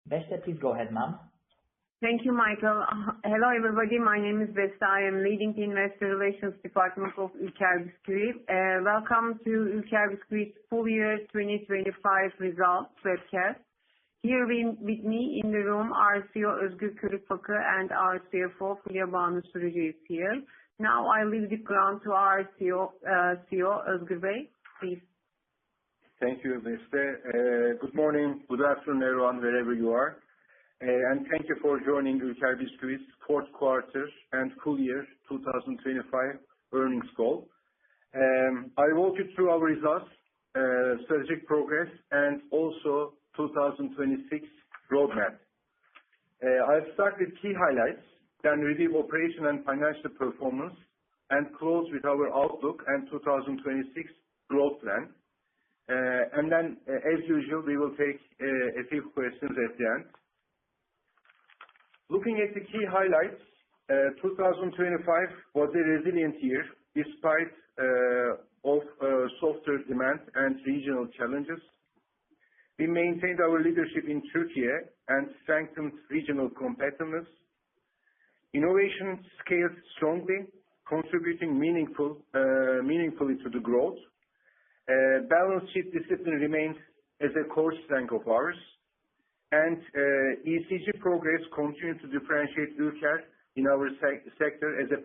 Beste, please go ahead, ma'am. Thank you, Michael. Hello, everybody. My name is Beste. I am leading the Investor Relations Department of lker Bisku. Welcome to lker Bisku's Full Year 2025 Results webcast. Here with me in the room are CEO Özgür Kölükfakı and our CFO Fulya Banu Sürücü is here. Now I leave the ground to our CEO Özgür Bey. Please. Thank you, Beste. Good morning, good afternoon, everyone, wherever you are. And thank you for joining lker Bisku's fourth quarter and full year 2025 earnings call. I'll walk you through our results, strategic progress, and also 2026 roadmap. I'll start with key highlights, then review operation and financial performance, and close with our outlook and 2026 growth plan. And then, as usual, we will take a few questions at the end. Looking at the key highlights, 2025 was a resilient year despite of softer demand and regional challenges. We maintained our leadership in Turkey and strengthened regional competitiveness. Innovation scaled strongly, contributing meaningfully to the growth. Balance sheet discipline remains as a core strength of ours, and ESG progress continued to differentiate lker in our sector as a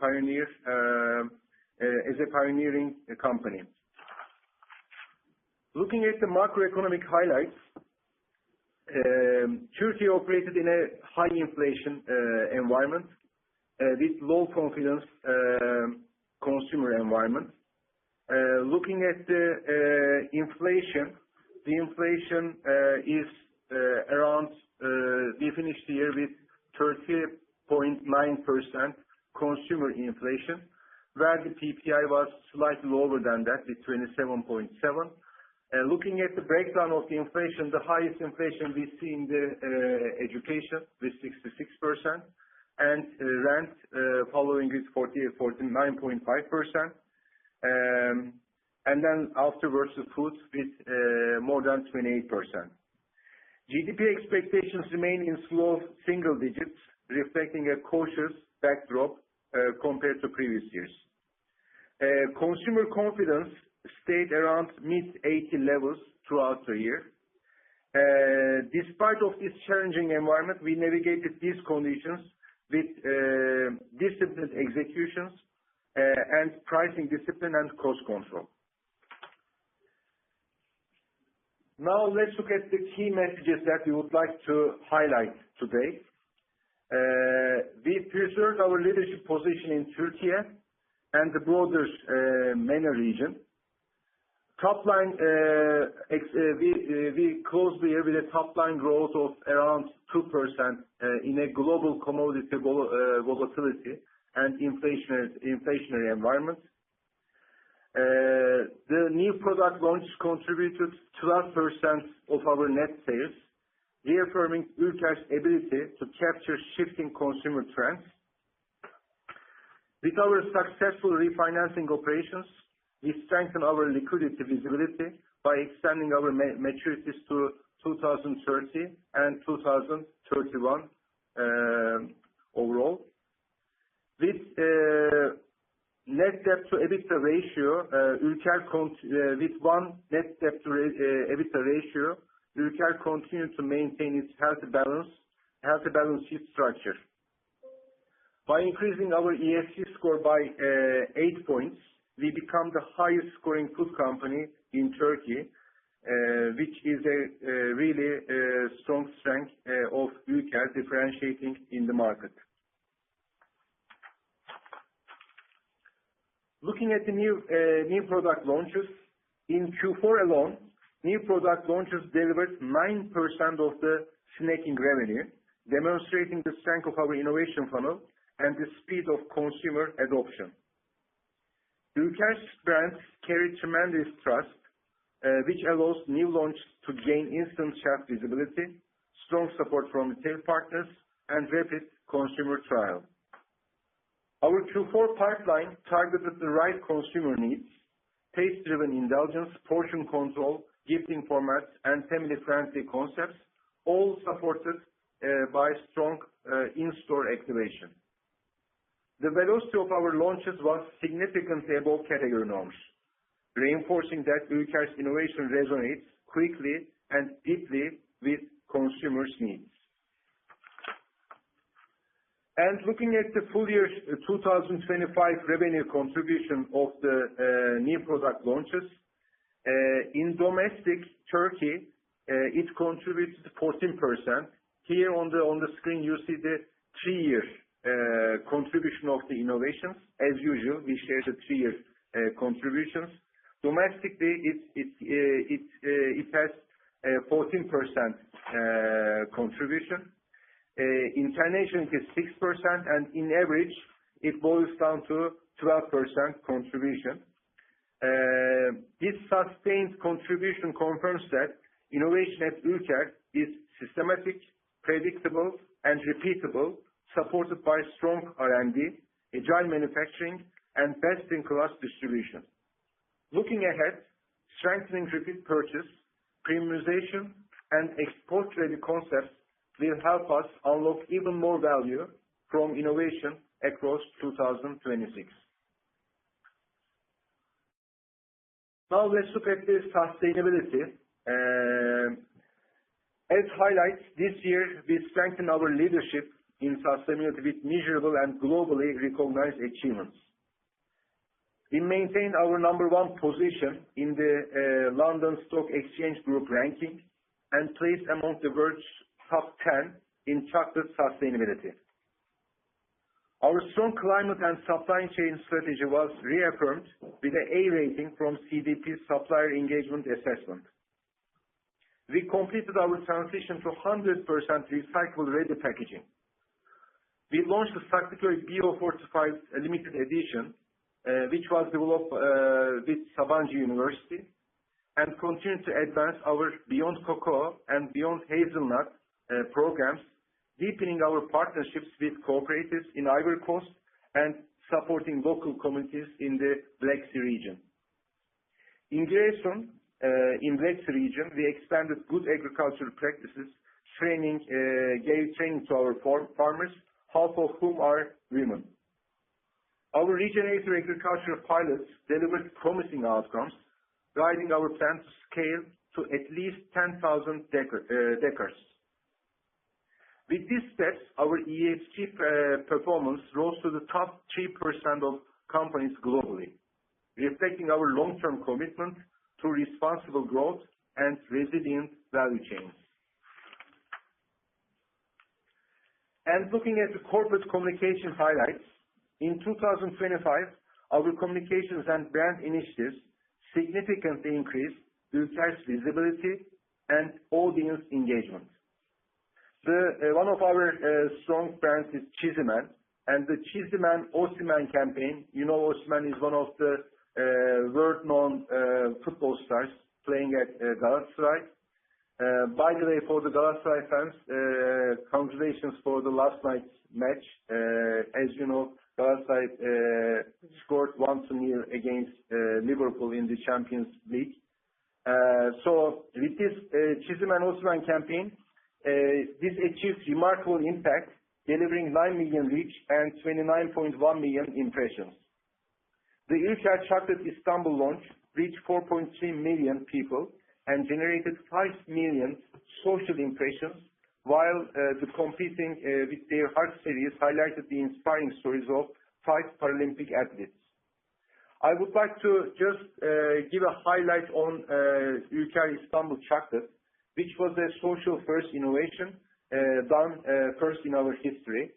pioneering company. Looking at the macroeconomic highlights, Turkey operated in a high inflation environment with low confidence consumer environment. Looking at the inflation, is around, we finished the year with 30.9% consumer inflation, where the PPI was slightly lower than that with 27.7%. Looking at the breakdown of the inflation, the highest inflation we see in the education with 66%, and rent following with 49.5%. And then afterwards the food with more than 28%. GDP expectations remain in slow single digits, reflecting a cautious backdrop compared to previous years. Consumer confidence stayed around mid-80 levels throughout the year. Despite of this challenging environment, we navigated these conditions with disciplined executions and pricing discipline and cost control. Now let's look at the key messages that we would like to highlight today. We preserved our leadership position in Turkey and the broader MENA region. Top line, we closed the year with a top line growth of around 2% in a global commodity volatility and inflationary environment. The new product launch contributed 12% of our net sales, reaffirming lker's ability to capture shifting consumer trends. With our successful refinancing operations, we strengthen our liquidity visibility by extending our maturities to 2030 and 2031 overall. With net debt to EBITDA ratio, with one net debt to EBITDA ratio, lker continued to maintain its healthy balance sheet structure. By increasing our ESG score by 8 points, we become the highest scoring food company in Turkey, which is a really strong strength of lker, differentiating in the market. Looking at the new product launches, in Q4 alone, new product launches delivered 9% of the snacking revenue, demonstrating the strength of our innovation funnel and the speed of consumer adoption. lker's brands carry tremendous trust, which allows new launch to gain instant shelf visibility, strong support from retail partners, and rapid consumer trial. Our Q4 pipeline targeted the right consumer needs, taste-driven indulgence, portion control, gifting formats, and family-friendly concepts, all supported by strong in-store activation. The velocity of our launches was significantly above category norms, reinforcing that Ülker's innovation resonates quickly and deeply with consumers' needs. And looking at the full year 2025 revenue contribution of the new product launches, in domestic Turkey, it contributed 14%. Here on the screen, you see the 3-year contribution of the innovations. As usual, we share the 3-year contributions. Domestically, it has 14% contribution. Internationally, it is 6%, and in average, it boils down to 12% contribution. This sustained contribution confirms that innovation at Ülker is systematic, predictable, and repeatable, supported by strong R&D, agile manufacturing, and best-in-class distribution. Looking ahead, strengthening repeat purchase, premiumization, and export-ready concepts will help us unlock even more value from innovation across 2026. Now let's look at the sustainability. As highlights, this year we strengthened our leadership in sustainability with measurable and globally recognized achievements. We maintained our number 1 position in the London Stock Exchange Group ranking and placed among the world's top 10 in chocolate sustainability. Our strong climate and supply chain strategy was reaffirmed with an A rating from CDP's Supplier Engagement Assessment. We completed our transition to 100% recycle-ready packaging. We launched the Fiscal Year Bio-fortified limited edition, which was developed with Sabancı University, and continued to advance our Beyond Cocoa and Beyond Hazelnut programs, deepening our partnerships with cooperatives in Ivory Coast and supporting local communities in the Black Sea region. In Giresun, in Black Sea region, we expanded good agricultural practices, gave training to our farmers, half of whom are women. Our regenerative agricultural pilots delivered promising outcomes, guiding our plan to scale to at least 10,000 acres. With these steps, our ESG performance rose to the top 3% of companies globally, reflecting our long-term commitment to responsible growth and resilient value chains. And looking at the corporate communication highlights, in 2025, our communications and brand initiatives significantly increased Ülker's visibility and audience engagement. One of our strong brands is Çizimen, and the Çizimen Osimhen campaign. You know, Osimhen is one of the world-known football stars playing at Galatasaray. By the way, for the Galatasaray fans, congratulations for the last night's match. As you know, Galatasaray scored 1-0 against Liverpool in the Champions League. So with this Çizimen Osimhen campaign, this achieved remarkable impact, delivering 9 million reach and 29.1 million impressions. The Ülker Chocolate Istanbul launch reached 4.3 million people and generated 5 million social impressions, while the competing with their Heart series highlighted the inspiring stories of 5 Paralympic athletes. I would like to just give a highlight on Ülker Istanbul Chocolate, which was a social first innovation done first in our history.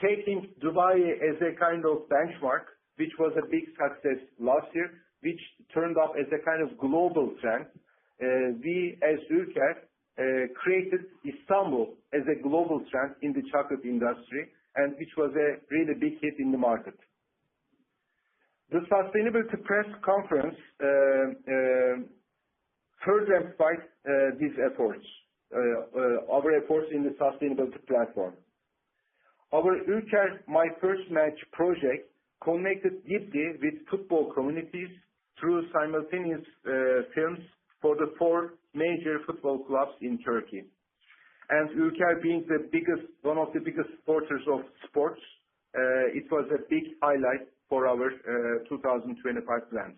Taking Dubai as a kind of benchmark, which was a big success last year, which turned up as a kind of global trend, we as Ülker created Istanbul as a global trend in the chocolate industry, and which was a really big hit in the market. The Sustainability Press Conference further amplified these efforts, our efforts in the sustainability platform. Our Ülker My First Match project connected deeply with football communities through simultaneous films for the four major football clubs in Turkey. And ülker being one of the biggest supporters of sports, it was a big highlight for our 2025 plans.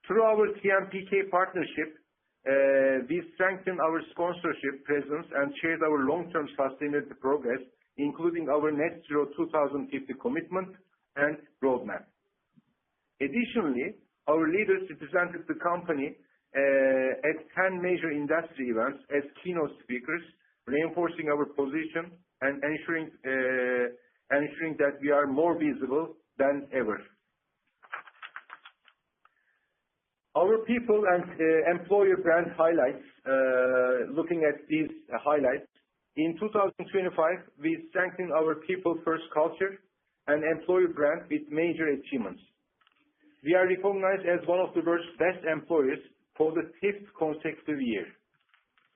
Through our TMPK partnership, we strengthened our sponsorship presence and shared our long-term sustainability progress, including our net zero 2050 commitment and roadmap. Additionally, our leaders represented the company at 10 major industry events as keynote speakers, reinforcing our position and ensuring that we are more visible than ever. Our people and employer brand highlights, looking at these highlights, in 2025, we strengthened our people-first culture and employer brand with major achievements. We are recognized as one of the world's best employers for the 5th consecutive year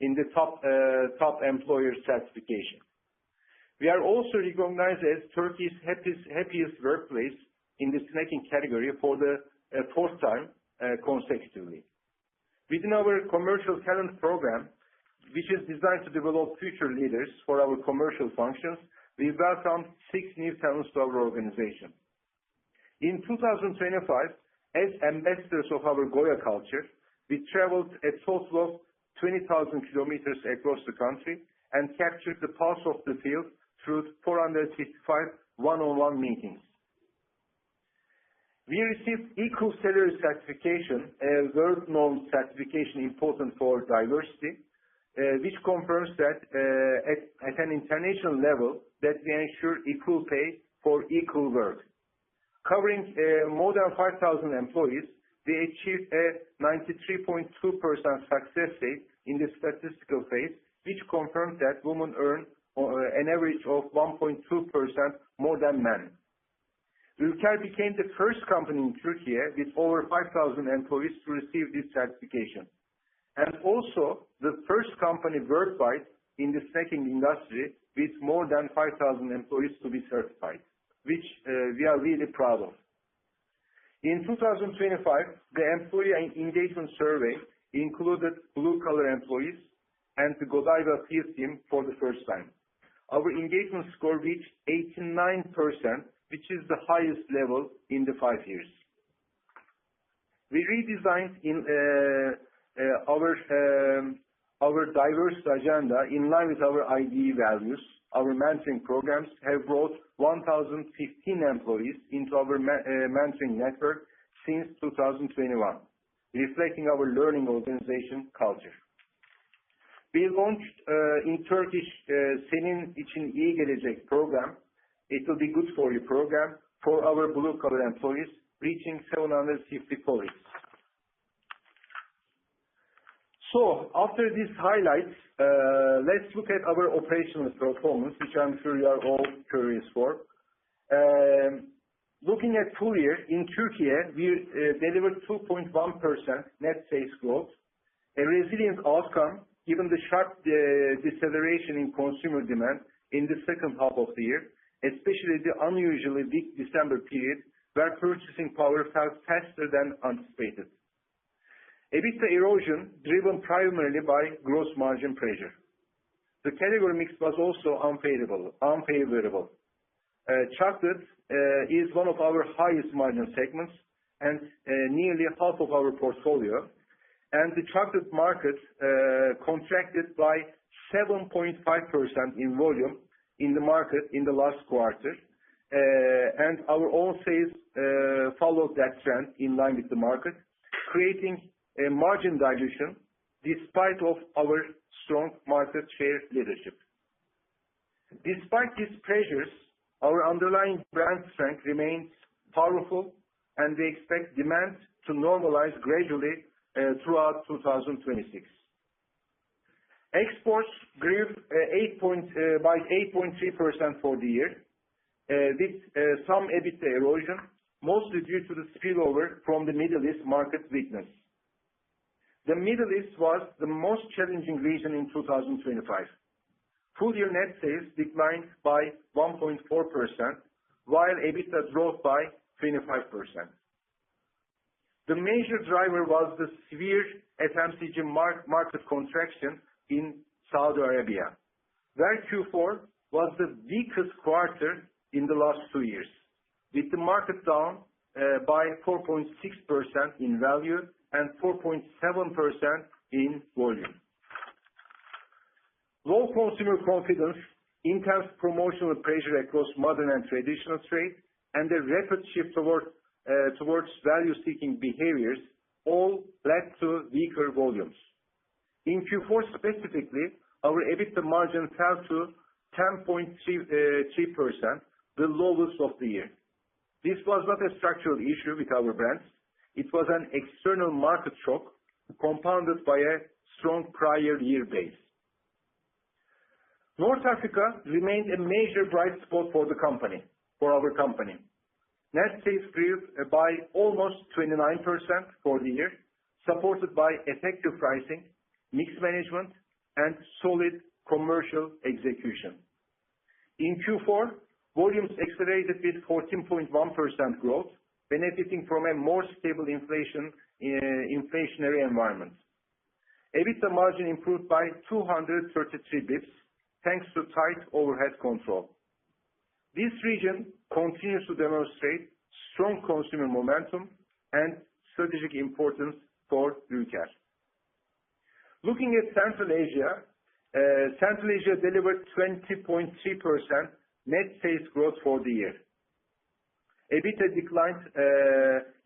in the top employer certification. We are also recognized as Turkey's happiest workplace in the snacking category for the 4th time consecutively. Within our commercial talent program, which is designed to develop future leaders for our commercial functions, we welcomed 6 new talents to our organization. In 2025, as ambassadors of our Goya culture, we traveled a total of 20,000 kilometers across the country and captured the pulse of the field through 465 one-on-one meetings. We received Equal Salary Certification, a world-known certification important for diversity, which confirms that at an international level that we ensure equal pay for equal work. Covering more than 5,000 employees, we achieved a 93.2% success rate in the statistical phase, which confirmed that women earn an average of 1.2% more than men. Ülker became the first company in Turkey with over 5,000 employees to receive this certification, and also the first company worldwide in the snacking industry with more than 5,000 employees to be certified, which we are really proud of. In 2025, the employee engagement survey included blue-collar employees and the Godiva field team for the first time. Our engagement score reached 89%, which is the highest level in the 5 years. We redesigned our diverse agenda in line with our IDE values. Our mentoring programs have brought 1,015 employees into our mentoring network since 2021, reflecting our learning organization culture. We launched in Turkish Senin için iyi gelecek program. It will be good for you program for our blue-collar employees, reaching 750 colleagues. So, after these highlights, let's look at our operational performance, which I'm sure you are all curious for. Looking at full year, in Turkey, we delivered 2.1% net sales growth, a resilient outcome given the sharp deceleration in consumer demand in the second half of the year, especially the unusually weak December period where purchasing power fell faster than anticipated. EBITDA erosion driven primarily by gross margin pressure. The category mix was also unfavorable. Chocolate is one of our highest margin segments and nearly half of our portfolio, and the chocolate market contracted by 7.5% in volume in the market in the last quarter, and our own sales followed that trend in line with the market, creating a margin dilution despite of our strong market share leadership. Despite these pressures, our underlying brand strength remains powerful, and we expect demand to normalize gradually throughout 2026. Exports grew by 8.3% for the year, with some EBITDA erosion, mostly due to the spillover from the Middle East market weakness. The Middle East was the most challenging region in 2025. Full year net sales declined by 1.4%, while EBITDA dropped by 25%. The major driver was the severe FMCG market contraction in Saudi Arabia, where Q4 was the weakest quarter in the last 2 years, with the market down by 4.6% in value and 4.7% in volume. Low consumer confidence, intense promotional pressure across modern and traditional trade, and a rapid shift towards value-seeking behaviors all led to weaker volumes. In Q4 specifically, our EBITDA margin fell to 10.3%, the lowest of the year. This was not a structural issue with our brands. It was an external market shock compounded by a strong prior year base. North Africa remained a major bright spot for our company. Net sales grew by almost 29% for the year, supported by effective pricing, mix management, and solid commercial execution. In Q4, volumes accelerated with 14.1% growth, benefiting from a more stable inflationary environment. EBITDA margin improved by 233 basis points, thanks to tight overhead control. This region continues to demonstrate strong consumer momentum and strategic importance for ülker. Looking at Central Asia delivered 20.3% net sales growth for the year. EBITDA declined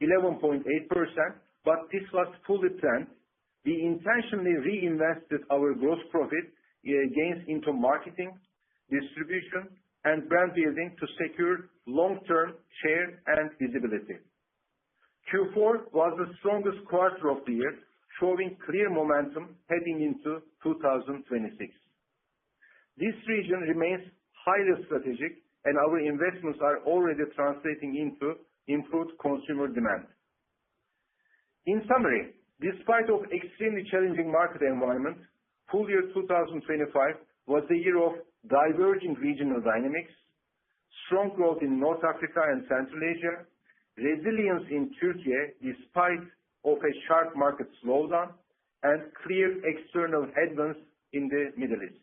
11.8%, but this was fully planned. We intentionally reinvested our gross profit gains into marketing, distribution, and brand building to secure long-term share and visibility. Q4 was the strongest quarter of the year, showing clear momentum heading into 2026. This region remains highly strategic, and our investments are already translating into improved consumer demand. In summary, despite of extremely challenging market environment, full year 2025 was the year of diverging regional dynamics, strong growth in North Africa and Central Asia, resilience in Turkey despite of a sharp market slowdown, and clear external headwinds in the Middle East.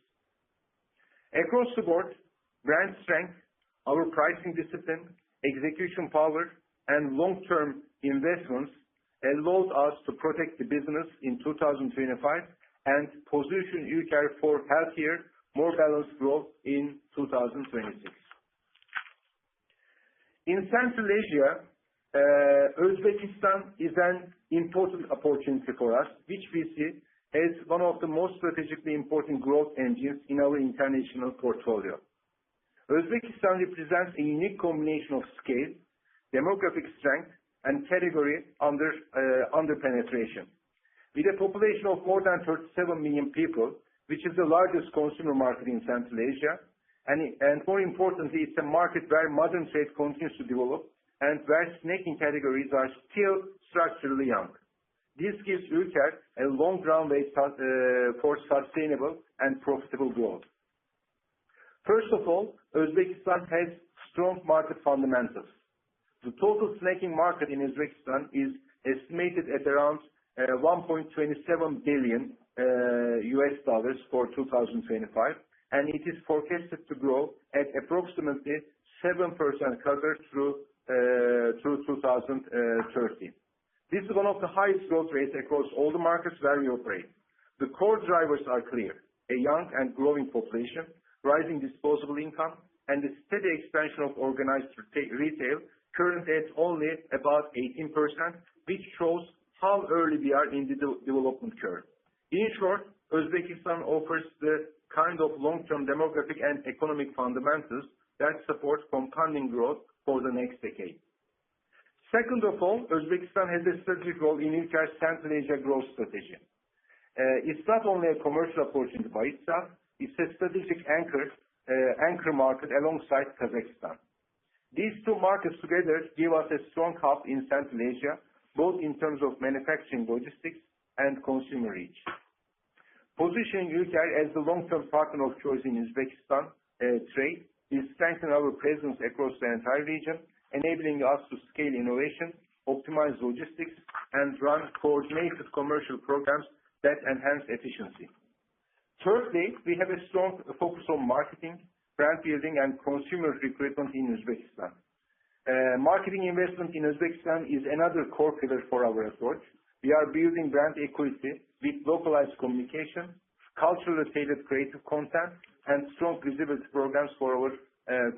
Across the board, brand strength, our pricing discipline, execution power, and long-term investments allowed us to protect the business in 2025 and position ülker for healthier, more balanced growth in 2026. In Central Asia, Uzbekistan is an important opportunity for us, which we see as one of the most strategically important growth engines in our international portfolio. Uzbekistan represents a unique combination of scale, demographic strength, and category under penetration. With a population of more than 37 million people, which is the largest consumer market in Central Asia, and more importantly, it's a market where modern trade continues to develop and where snacking categories are still structurally young. This gives ülker a long runway for sustainable and profitable growth. First of all, Uzbekistan has strong market fundamentals. The total snacking market in Uzbekistan is estimated at around $1.27 billion for 2025, and it is forecasted to grow at approximately 7% CAGR through 2030. This is one of the highest growth rates across all the markets where we operate. The core drivers are clear: a young and growing population, rising disposable income, and the steady expansion of organized retail, currently at only about 18%, which shows how early we are in the development curve. In short, Uzbekistan offers the kind of long-term demographic and economic fundamentals that support compounding growth for the next decade. Second of all, Uzbekistan has a strategic role in ülker's Central Asia growth strategy. It's not only a commercial opportunity by itself, it's a strategic anchor market alongside Kazakhstan. These two markets together give us a strong hub in Central Asia, both in terms of manufacturing, logistics, and consumer reach. Positioning ülker as the long-term partner of choice in Uzbekistan trade will strengthen our presence across the entire region, enabling us to scale innovation, optimize logistics, and run coordinated commercial programs that enhance efficiency. Thirdly, we have a strong focus on marketing, brand building, and consumer recruitment in Uzbekistan. Marketing investment in Uzbekistan is another core pillar for our approach. We are building brand equity with localized communication, culturally tailored creative content, and strong visibility programs for our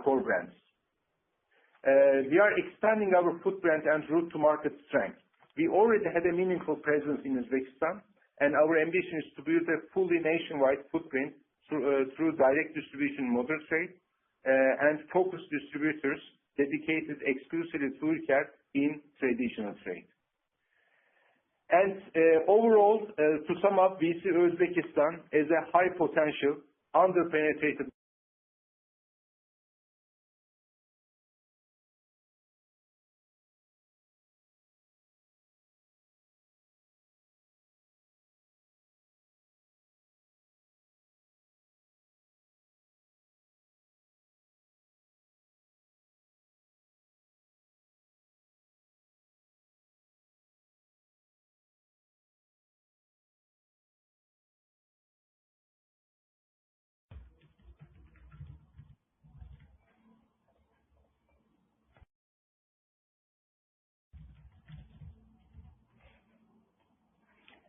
core brands. We are expanding our footprint and route to market strength. We already had a meaningful presence in Uzbekistan, and our ambition is to build a fully nationwide footprint through direct distribution model trade and focused distributors dedicated exclusively to ülker in traditional trade. And overall, to sum up, we see Uzbekistan as a high potential, under-penetrated.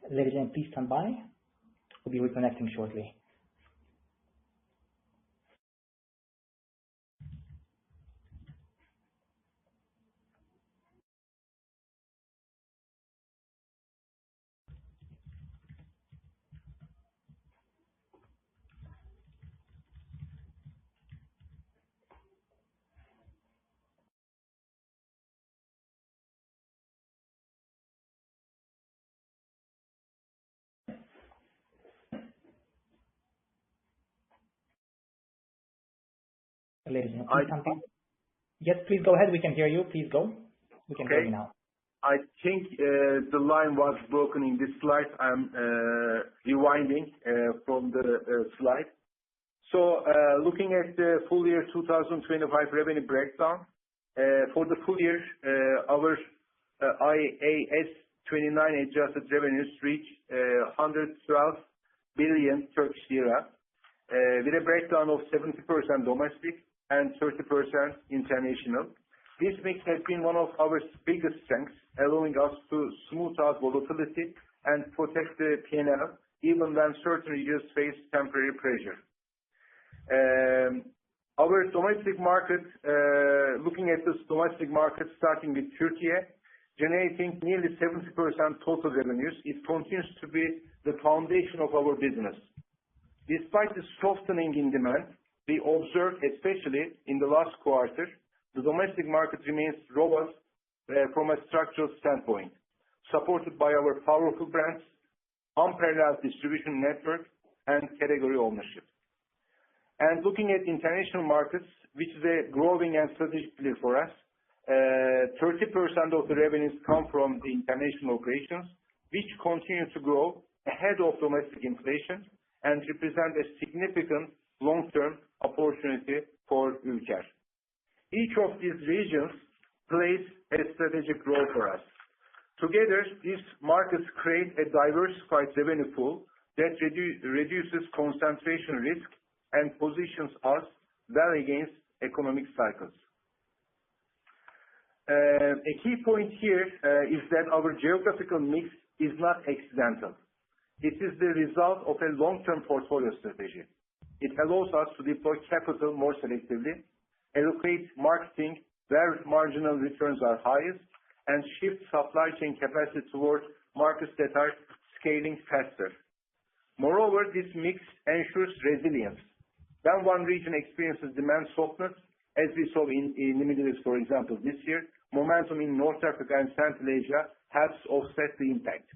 Ladies and gentlemen, please stand by. We'll be reconnecting shortly. Ladies and gentlemen, please stand by. Yes, please go ahead. We can hear you. Please go. We can hear you now. I think the line was broken in this slide. I'm rewinding from the slide. So looking at the full year 2025 revenue breakdown, for the full year, our IAS 29 adjusted revenues reached 112 billion Turkish lira, with a breakdown of 70% domestic and 30% international. This mix has been one of our biggest strengths, allowing us to smooth out volatility and protect the P&L even when certain regions face temporary pressure. Our domestic market, looking at this domestic market starting with Turkey, generating nearly 70% total revenues, it continues to be the foundation of our business. Despite the softening in demand we observed, especially in the last quarter, the domestic market remains robust from a structural standpoint, supported by our powerful brands, unparalleled distribution network, and category ownership. And looking at international markets, which is a growing and strategic pillar for us, 30% of the revenues come from the international operations, which continue to grow ahead of domestic inflation and represent a significant long-term opportunity for ülker. Each of these regions plays a strategic role for us. Together, these markets create a diversified revenue pool that reduces concentration risk and positions us well against economic cycles. A key point here is that our geographical mix is not accidental. It is the result of a long-term portfolio strategy. It allows us to deploy capital more selectively, allocate marketing where marginal returns are highest, and shift supply chain capacity towards markets that are scaling faster. Moreover, this mix ensures resilience. When one region experiences demand softness, as we saw in the Middle East, for example, this year, momentum in North Africa and Central Asia helps offset the impact.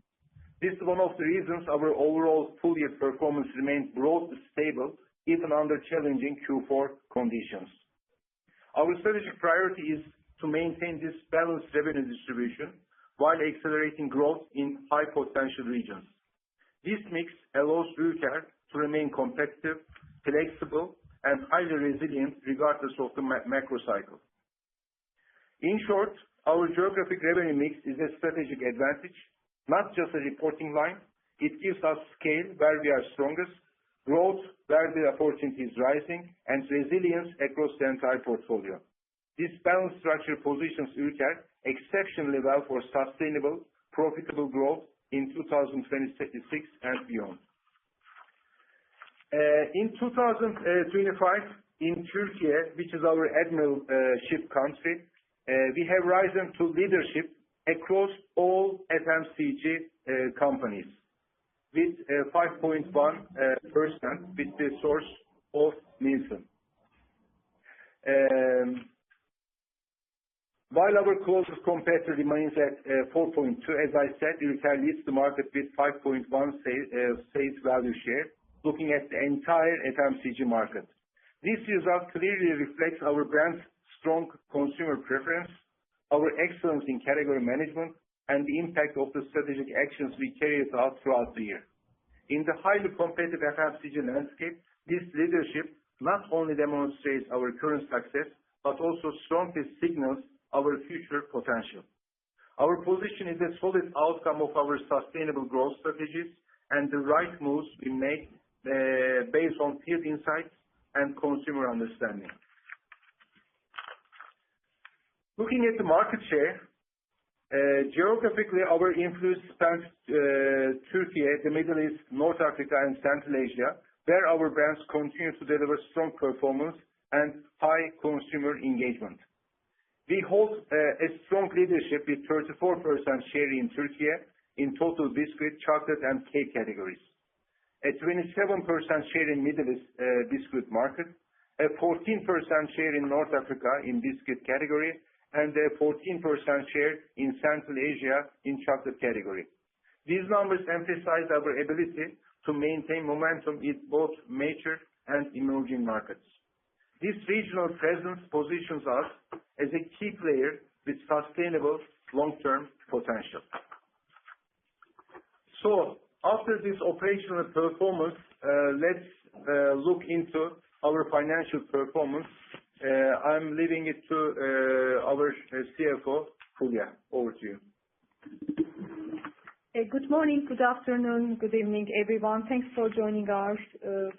This is one of the reasons our overall full-year performance remains broadly stable, even under challenging Q4 conditions. Our strategic priority is to maintain this balanced revenue distribution while accelerating growth in high-potential regions. This mix allows ülker to remain competitive, flexible, and highly resilient regardless of the macro cycle. In short, our geographic revenue mix is a strategic advantage, not just a reporting line. It gives us scale where we are strongest, growth where the opportunity is rising, and resilience across the entire portfolio. This balanced structure positions Ülker exceptionally well for sustainable, profitable growth in 2026 and beyond. In 2025, in Turkey, which is our admiralship country, we have risen to leadership across all FMCG companies with 5.1% with the source of Nielsen. While our closest competitor remains at 4.2, as I said, Ülker leads the market with 5.1 sales value share, looking at the entire FMCG market. This result clearly reflects our brand's strong consumer preference, our excellence in category management, and the impact of the strategic actions we carried out throughout the year. In the highly competitive FMCG landscape, this leadership not only demonstrates our current success, but also strongly signals our future potential. Our position is a solid outcome of our sustainable growth strategies and the right moves we make based on field insights and consumer understanding. Looking at the market share, geographically, our influence spans Turkey, the Middle East, North Africa, and Central Asia, where our brands continue to deliver strong performance and high consumer engagement. We hold a strong leadership with 34% share in Turkey in total biscuit, chocolate, and cake categories, a 27% share in Middle East biscuit market, a 14% share in North Africa in biscuit category, and a 14% share in Central Asia in chocolate category. These numbers emphasize our ability to maintain momentum in both mature and emerging markets. This regional presence positions us as a key player with sustainable long-term potential. So, after this operational performance, let's look into our financial performance. I'm leaving it to our CFO, Fulya. Over to you. Good morning, good afternoon, good evening, everyone. Thanks for joining our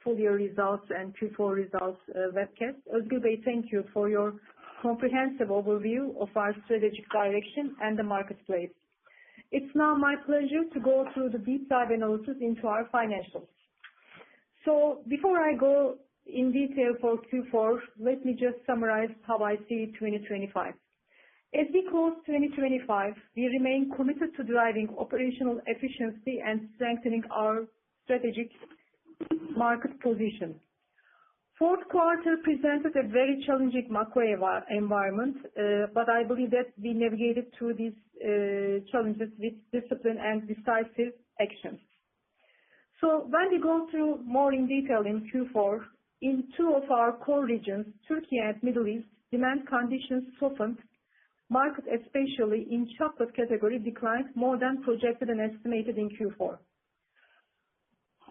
full year results and Q4 results webcast. Özgür Bey, thank you for your comprehensive overview of our strategic direction and the marketplace. It's now my pleasure to go through the deep dive analysis into our financials. So before I go in detail for Q4, let me just summarize how I see 2025. As we close 2025, we remain committed to driving operational efficiency and strengthening our strategic market position. Fourth quarter presented a very challenging macro environment, but I believe that we navigated through these challenges with discipline and decisive actions. So when we go through more in detail in Q4, in two of our core regions, Turkey and Middle East, demand conditions softened. Market, especially in chocolate category, declined more than projected and estimated in Q4,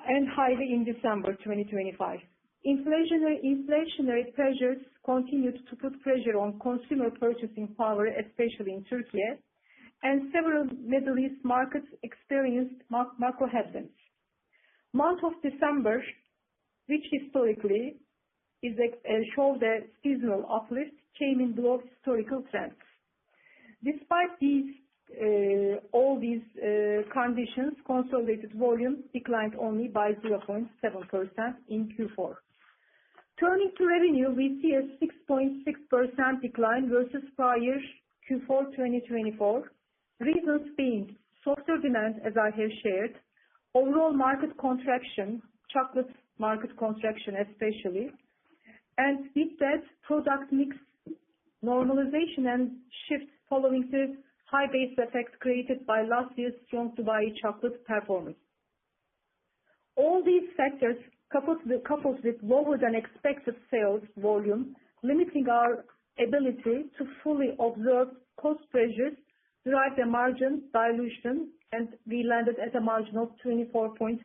and highly in December 2025. Inflationary pressures continued to put pressure on consumer purchasing power, especially in Turkey, and several Middle East markets experienced macro headwinds. Month of December, which historically showed a seasonal uplift, came in below historical trends. Despite all these conditions, consolidated volume declined only by 0.7% in Q4. Turning to revenue, we see a 6.6% decline versus prior Q4 2024. Reasons being softer demand, as I have shared, overall market contraction, chocolate market contraction especially, and with that, product mix normalization and shift following the high base effect created by last year's strong Dubai chocolate performance. All these factors, coupled with lower than expected sales volume, limiting our ability to fully absorb cost pressures, drive the margin dilution, and we landed at a margin of 24.9%.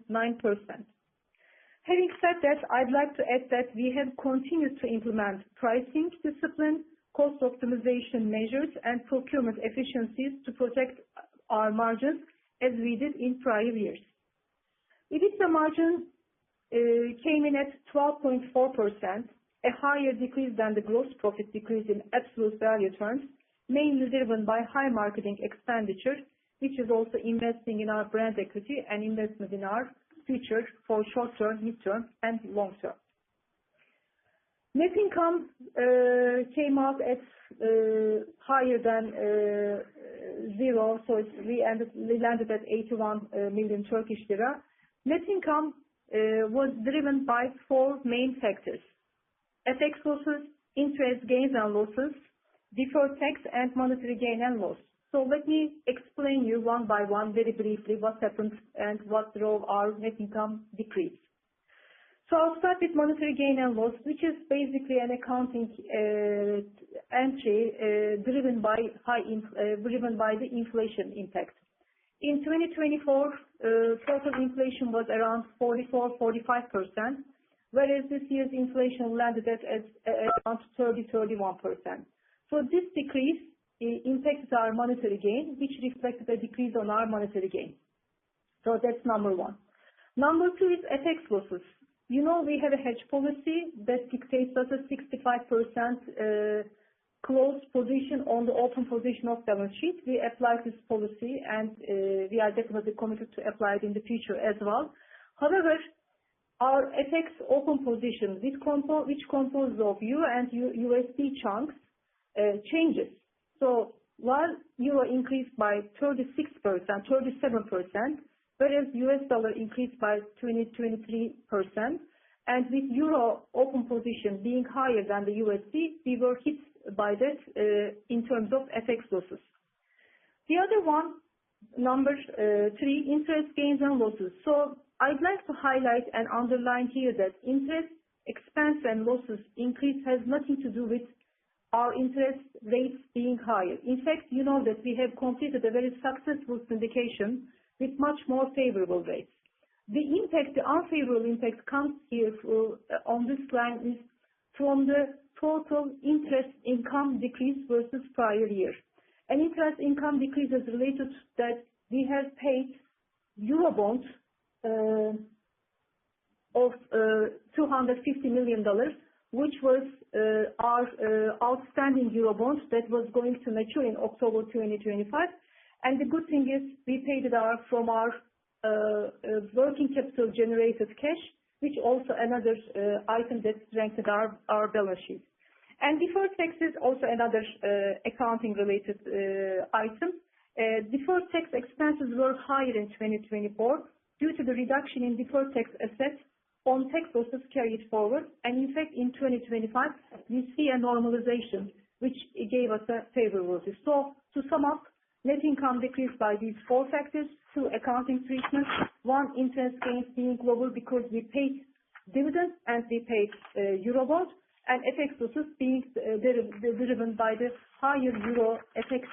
Having said that, I'd like to add that we have continued to implement pricing discipline, cost optimization measures and procurement efficiencies to protect our margins as we did in prior years. EBITDA margin came in at 12.4%, a higher decrease than the gross profit decrease in absolute value terms, mainly driven by high marketing expenditure, which is also investing in our brand equity and investment in our future for short-term, mid-term, and long-term. Net income came out at higher than zero, so we landed at 81 million Turkish lira. Net income was driven by four main factors: FX losses, interest gains and losses, deferred tax, and monetary gain and loss. So let me explain you one by one very briefly what happened and what drove our net income decrease. So I'll start with monetary gain and loss, which is basically an accounting entry driven by the inflation impact. In 2024, total inflation was around 44-45%, whereas this year's inflation landed at around 30-31%. So this decrease impacted our monetary gain, which reflected a decrease on our monetary gain. So that's number one. Number two is FX losses. You know, we have a hedge policy that dictates us a 65% closed position on the open position of balance sheet. We apply this policy and we are definitely committed to apply it in the future as well. However, our FX open position, which composes of Euro and USD chunks, changes. So while Euro increased by 36%, 37%, whereas US dollar increased by 23%, and with Euro open position being higher than the USD, we were hit by that in terms of FX losses. The other one, number three, interest gains and losses. So I'd like to highlight and underline here that interest expense and losses increase has nothing to do with our interest rates being higher. In fact, you know that we have completed a very successful syndication with much more favorable rates. The impact, the unfavorable impact comes here on this line is from the total interest income decrease versus prior year. And interest income decrease is related that we have paid Eurobond of $250 million, which was our outstanding Eurobond that was going to mature in October 2025. And the good thing is we paid it from our working capital generated cash, which also another item that strengthened our balance sheet. And deferred tax is also another accounting related item. Deferred tax expenses were higher in 2024 due to the reduction in deferred tax assets on tax losses carried forward. And in fact, in 2025, we see a normalization, which gave us a favorability. So to sum up, net income decreased by these four factors: two, accounting treatment; one, interest gains being global because we paid dividends and we paid Eurobond; and FX losses being driven by the higher Euro FX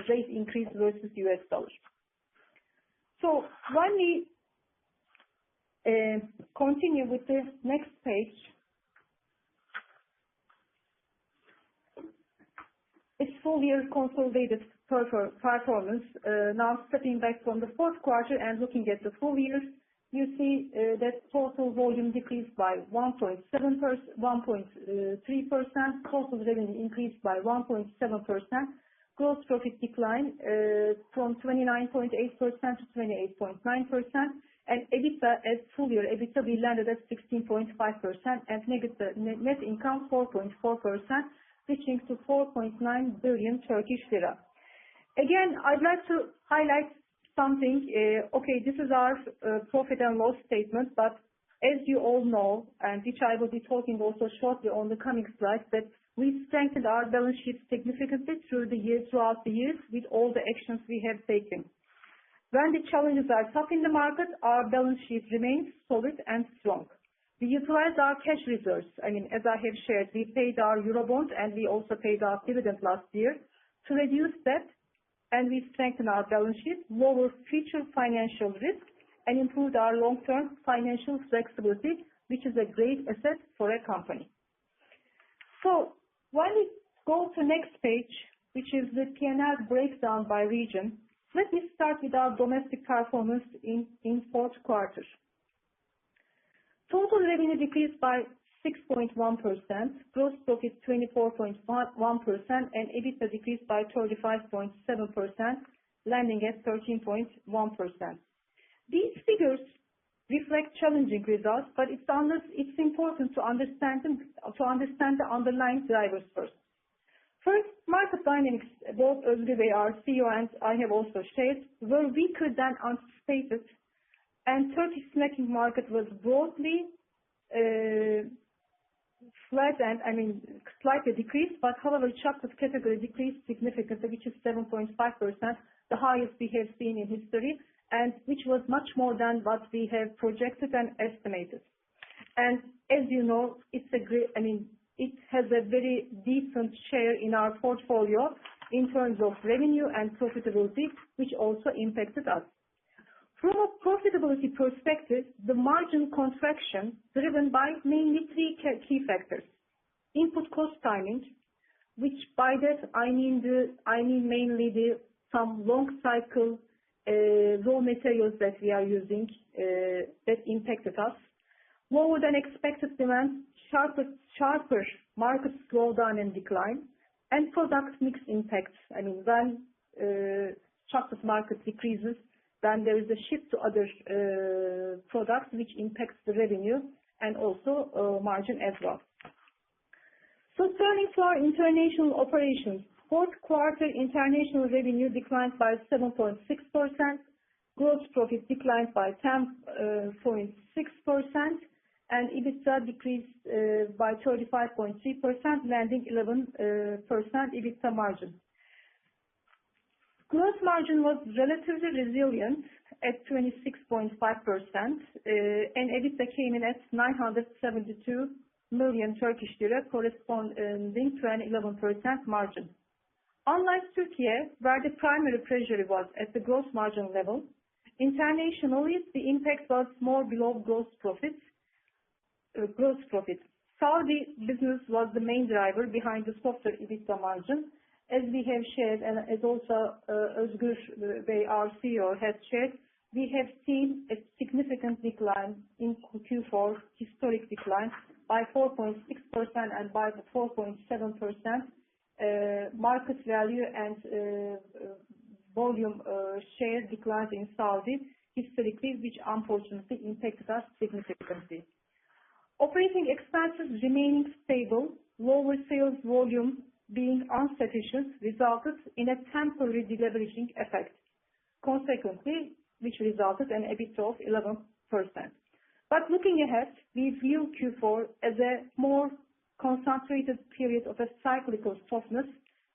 rate increase versus US dollar. So when we continue with the next page, it's full year consolidated performance. Now stepping back from the fourth quarter and looking at the full year, you see that total volume decreased by 1.3%, total revenue increased by 1.7%, gross profit declined from 29.8% to 28.9%, and EBITDA at full year EBITDA we landed at 16.5%, and net income 4.4%, reaching to 4.9 billion Turkish lira. Again, I'd like to highlight something. Okay, this is our profit and loss statement, but as you all know, and which I will be talking also shortly on the coming slides, that we strengthened our balance sheet significantly throughout the years with all the actions we have taken. When the challenges are tough in the market, our balance sheet remains solid and strong. We utilized our cash reserves. I mean, as I have shared, we paid our Eurobond and we also paid our dividend last year to reduce debt, and we strengthened our balance sheet, lower future financial risk, and improved our long-term financial flexibility, which is a great asset for a company. So when we go to next page, which is the P&L breakdown by region. Let me start with our domestic performance in fourth quarter. Total revenue decreased by 6.1%, gross profit 24.1%, and EBITDA decreased by 35.7%, landing at 13.1%. These figures reflect challenging results, but it's important to understand the underlying drivers first. First, market dynamics, both Özgür, our CEO, and I have also shared, were weaker than anticipated, and Turkish snacking market was broadly flat and slightly decreased, but however, chocolate category decreased significantly, which is 7.5%, the highest we have seen in history, and which was much more than what we have projected and estimated. And as you know, it has a very decent share in our portfolio in terms of revenue and profitability, which also impacted us. From a profitability perspective, the margin contraction driven by mainly three key factors. Input cost timing, which by that I mean mainly some long cycle raw materials that we are using that impacted us. Lower than expected demand, sharper market slowdown and decline, and product mix impacts. When chocolate market decreases, then there is a shift to other products which impacts the revenue and also margin as well. So turning to our international operations, fourth quarter international revenue declined by 7.6%, gross profit declined by 10.6%, and EBITDA decreased by 35.3%, landing 11% EBITDA margin. Gross margin was relatively resilient at 26.5%, and EBITDA came in at 972 million Turkish lira, corresponding to an 11% margin. Unlike Turkey, where the primary pressure was at the gross margin level, internationally the impact was more below gross profit. Saudi business was the main driver behind the softer EBITDA margin. As we have shared, and as also Özgür, our CEO, has shared, we have seen a significant decline in Q4, historic decline by 4.6% and by 4.7% market value and volume share declines in Saudi historically, which unfortunately impacted us significantly. Operating expenses remaining stable, lower sales volume being insufficient resulted in a temporary deleveraging effect, consequently, which resulted in EBITDA of 11%. But looking ahead, we view Q4 as a more concentrated period of a cyclical softness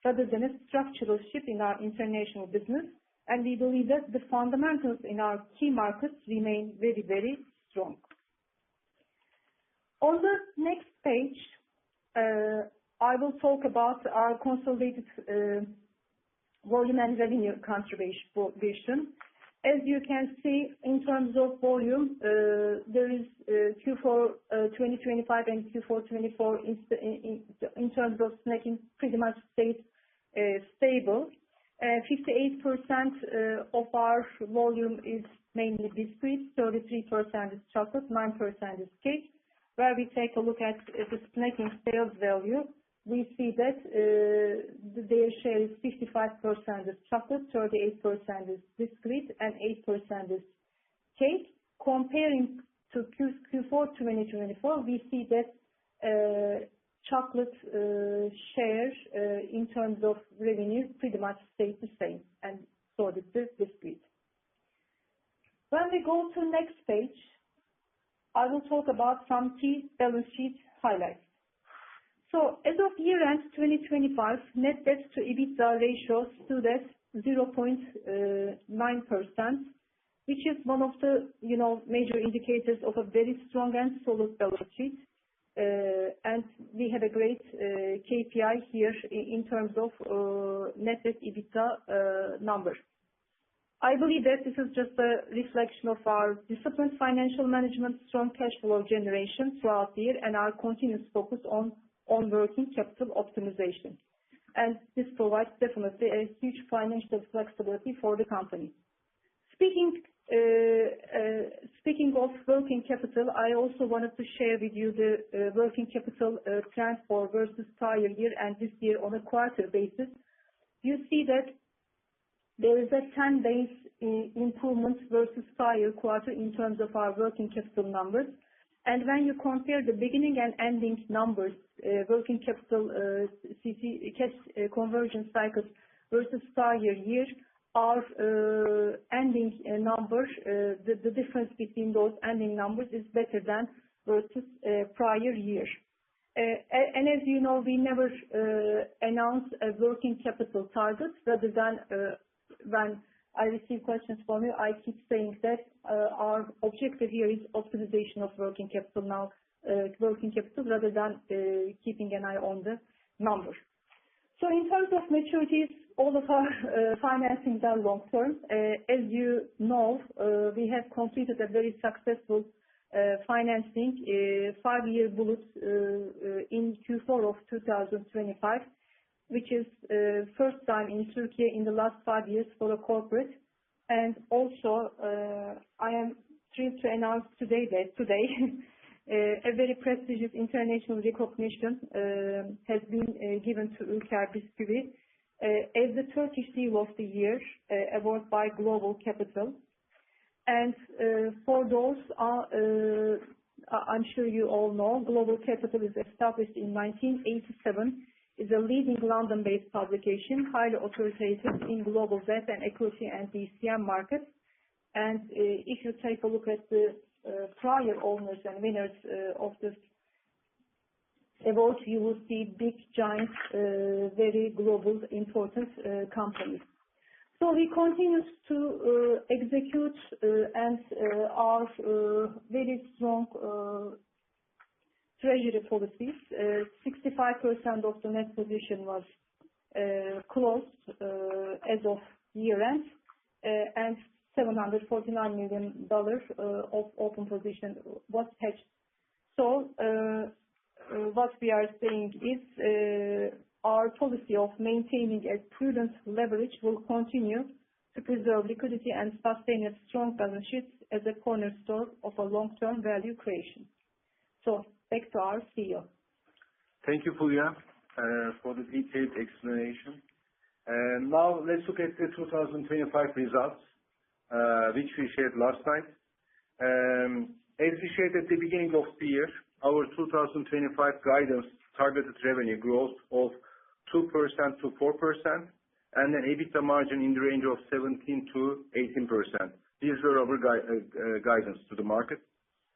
rather than a structural shift in our international business, and we believe that the fundamentals in our key markets remain very, very strong. On the next page, I will talk about our consolidated volume and revenue contribution. As you can see, in terms of volume, there is Q4 2025 and Q4 24 in terms of snacking pretty much stayed stable. 58% of our volume is mainly biscuits, 33% is chocolate, 9% is cake. Where we take a look at the snacking sales value, we see that their share is 55% is chocolate, 38% is biscuit, and 8% is cake. Comparing to Q4 2024, we see that chocolate share in terms of revenue pretty much stayed the same, and so did the biscuit. When we go to next page, I will talk about some key balance sheet highlights. So as of year-end 2025, net debt to EBITDA ratio stood at 0.9%, which is one of the major indicators of a very strong and solid balance sheet. And we have a great KPI here in terms of net debt EBITDA number. I believe that this is just a reflection of our disciplined financial management, strong cash flow generation throughout the year, and our continuous focus on working capital optimization. and this provides definitely a huge financial flexibility for the company. Speaking of working capital, I also wanted to share with you the working capital trend for versus prior year and this year on a quarter basis. You see that there is a 10 days improvement versus prior quarter in terms of our working capital numbers. And when you compare the beginning and ending numbers, working capital cash conversion cycles versus prior year, our ending numbers, the difference between those ending numbers is better than versus prior year. And as you know, we never announce a working capital target. Rather than when I receive questions from you, I keep saying that our objective here is optimization of working capital rather than keeping an eye on the numbers. So in terms of maturities, all of our financings are long term. As you know, we have completed a very successful financing, 5-year bullet in Q4 of 2025, which is first time in Turkey in the last 5 years for a corporate. And also, I am thrilled to announce today a very prestigious international recognition has been given to lker Bisku as the Turkish Deal of the Year award by Global Capital. And for those, I'm sure you all know, Global Capital is established in 1987, is a leading London-based publication, highly authoritative in global debt and equity and DCM markets. And if you take a look at the prior owners and winners of this award, you will see big, giant, very global, important companies. So we continue to execute and our very strong treasury policies. 65% of the net position was closed as of year-end, and $749 million of open position was hedged. So what we are saying is our policy of maintaining a prudent leverage will continue to preserve liquidity and sustain a strong balance sheet as a cornerstone of a long-term value creation. So back to our CEO. Thank you, Fulya, for the detailed explanation. And now let's look at the 2025 results, which we shared last night. As we shared at the beginning of the year, our 2025 guidance targeted revenue growth of 2% to 4% and an EBITDA margin in the range of 17 to 18%. These were our guidance to the market.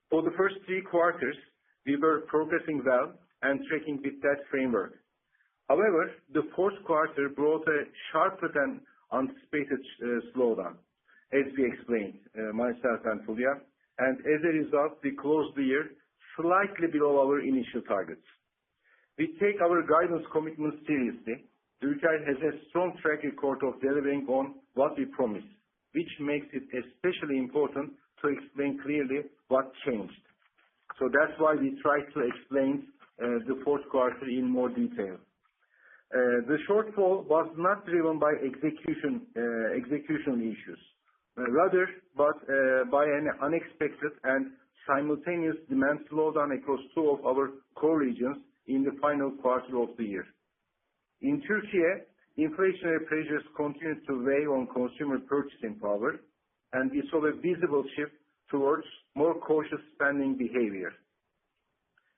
For the first 3 quarters, we were progressing well and tracking with that framework. However, the fourth quarter brought a sharper than anticipated slowdown, as we explained, myself and Fulya. And as a result, we closed the year slightly below our initial targets. We take our guidance commitments seriously. lker has a strong track record of delivering on what we promise, which makes it especially important to explain clearly what changed. So that's why we try to explain the fourth quarter in more detail. The shortfall was not driven by execution issues, rather by an unexpected and simultaneous demand slowdown across 2 of our core regions in the final quarter of the year. In Turkey, inflationary pressures continued to weigh on consumer purchasing power, and we saw a visible shift towards more cautious spending behavior.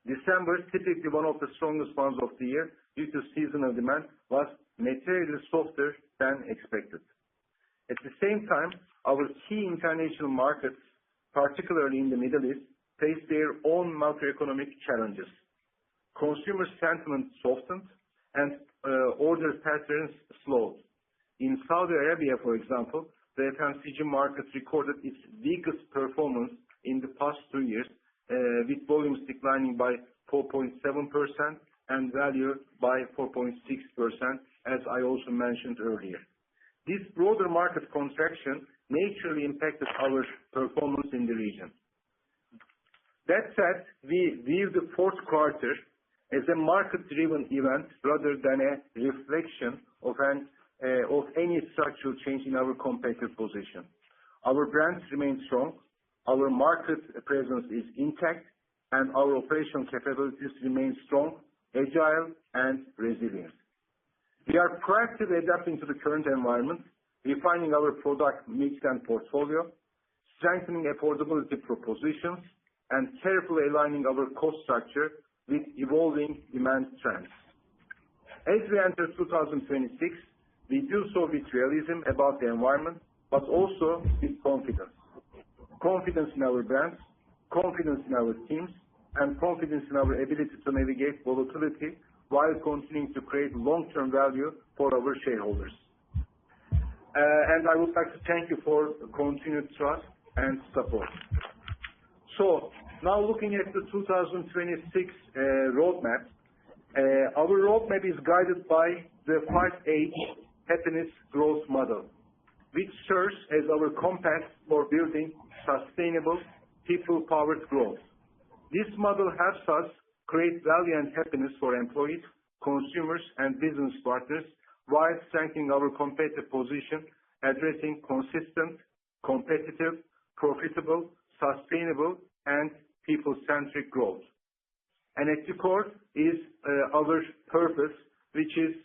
December, typically one of the strongest months of the year due to seasonal demand, was materially softer than expected. At the same time, our key international markets, particularly in the Middle East, faced their own macroeconomic challenges. Consumer sentiment softened and order patterns slowed. In Saudi Arabia, for example, the FMCG market recorded its weakest performance in the past 2 years, with volumes declining by 4.7% and value by 4.6%, as I also mentioned earlier. This broader market contraction naturally impacted our performance in the region. That said, we view the fourth quarter as a market-driven event rather than a reflection of any structural change in our competitive position. Our brands remain strong, our market presence is intact, and our operational capabilities remain strong, agile, and resilient. We are proactively adapting to the current environment, refining our product mix and portfolio, strengthening affordability propositions, and carefully aligning our cost structure with evolving demand trends. As we enter 2026, we do so with realism about the environment, but also with confidence. Confidence in our brands, confidence in our teams, and confidence in our ability to navigate volatility while continuing to create long-term value for our shareholders. And I would like to thank you for continued trust and support. So now looking at the 2026 roadmap, our roadmap is guided by the 5H happiness growth model, which serves as our compass for building sustainable, people-powered growth. This model helps us create value and happiness for employees, consumers, and business partners while strengthening our competitive position, addressing consistent, competitive, profitable, sustainable, and people-centric growth. And at the core is our purpose, which is,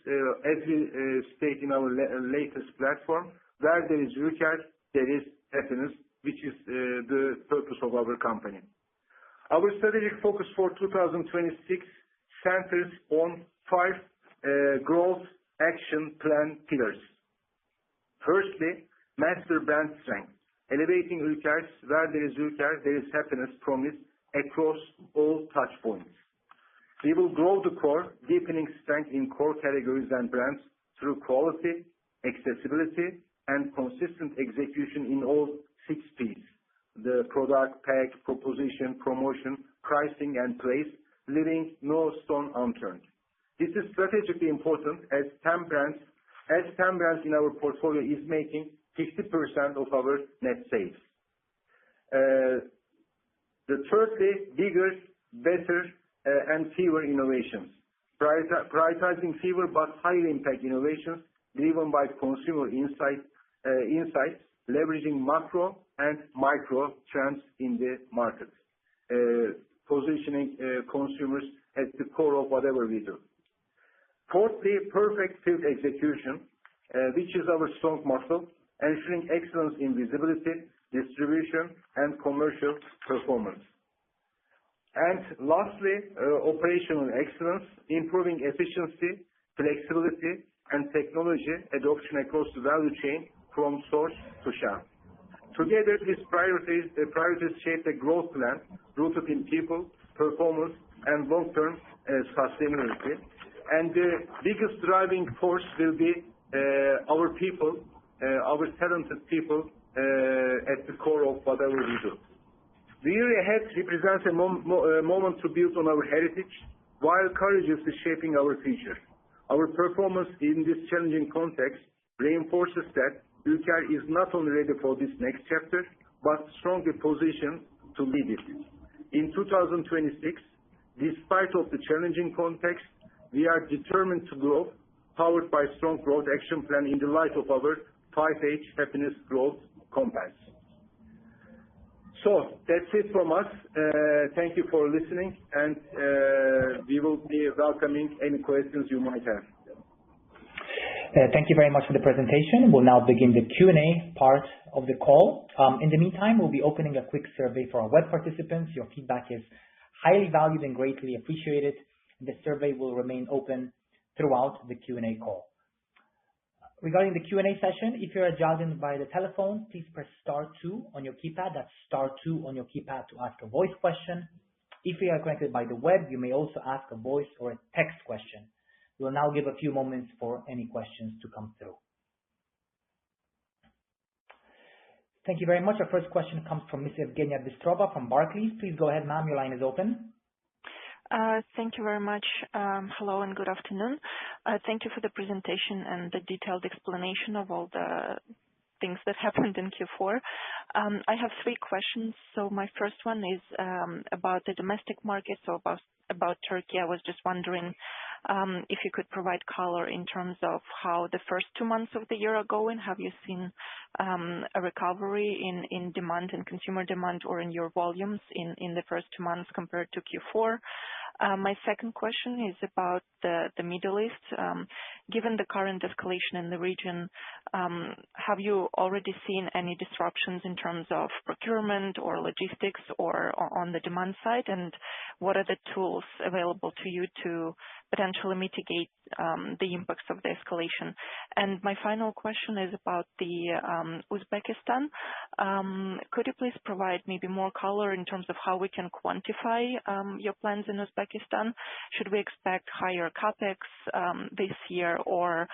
as we state in our latest platform, where there is ülker, there is happiness, which is the purpose of our company. Our strategic focus for 2026 centers on 5 growth action plan pillars. Firstly, master brand strength, elevating ülker's where there is ülker, there is happiness promise across all touch points. We will grow the core, deepening strength in core categories and brands through quality, accessibility, and consistent execution in all 6 Ps: the product, pack, proposition, promotion, pricing, and place, leaving no stone unturned. This is strategically important as 10 brands in our portfolio is making 50% of our net sales. Thirdly, bigger, better, and fewer innovations. Prioritizing fewer but higher impact innovations driven by consumer insights, leveraging macro and micro trends in the market, positioning consumers at the core of whatever we do. Fourthly, perfect field execution, which is our strong muscle, ensuring excellence in visibility, distribution, and commercial performance. And lastly, operational excellence, improving efficiency, flexibility, and technology adoption across the value chain from source to shelf. Together, these priorities shape a growth plan rooted in people, performance, and long-term sustainability. And the biggest driving force will be our people, our talented people at the core of whatever we do. The year ahead represents a moment to build on our heritage while courageously shaping our future. Our performance in this challenging context reinforces that ülker is not only ready for this next chapter, but strongly positioned to lead it. In 2026, despite of the challenging context, we are determined to grow, powered by strong growth action plan in the light of our 5H happiness growth compass. So that's it from us. Thank you for listening, and we will be welcoming any questions you might have. Thank you very much for the presentation. We'll now begin the Q&A part of the call. In the meantime, we'll be opening a quick survey for our web participants. Your feedback is highly valued and greatly appreciated. The survey will remain open throughout the Q&A call. Regarding the Q&A session, if you're dialed in by the telephone, please press star 2 on your keypad. That's star 2 on your keypad to ask a voice question. If you are connected by the web, you may also ask a voice or a text question. We'll now give a few moments for any questions to come through. Thank you very much. Our first question comes from Ms. Evgenia Bistrova from Barclays. Please go ahead, ma'am. Your line is open. Thank you very much. Hello and good afternoon. Thank you for the presentation and the detailed explanation of all the things that happened in Q4. I have three questions. So my first one is about the domestic market, so about Turkey. I was just wondering if you could provide color in terms of how the first 2 months of the year are going. Have you seen a recovery in demand and consumer demand or in your volumes in the first 2 months compared to Q4? My second question is about the Middle East. Given the current escalation in the region, have you already seen any disruptions in terms of procurement or logistics or on the demand side? And what are the tools available to you to potentially mitigate the impacts of the escalation? And my final question is about the Uzbekistan. Could you please provide maybe more color in terms of how we can quantify your plans in Uzbekistan? Should we expect higher capex this year, or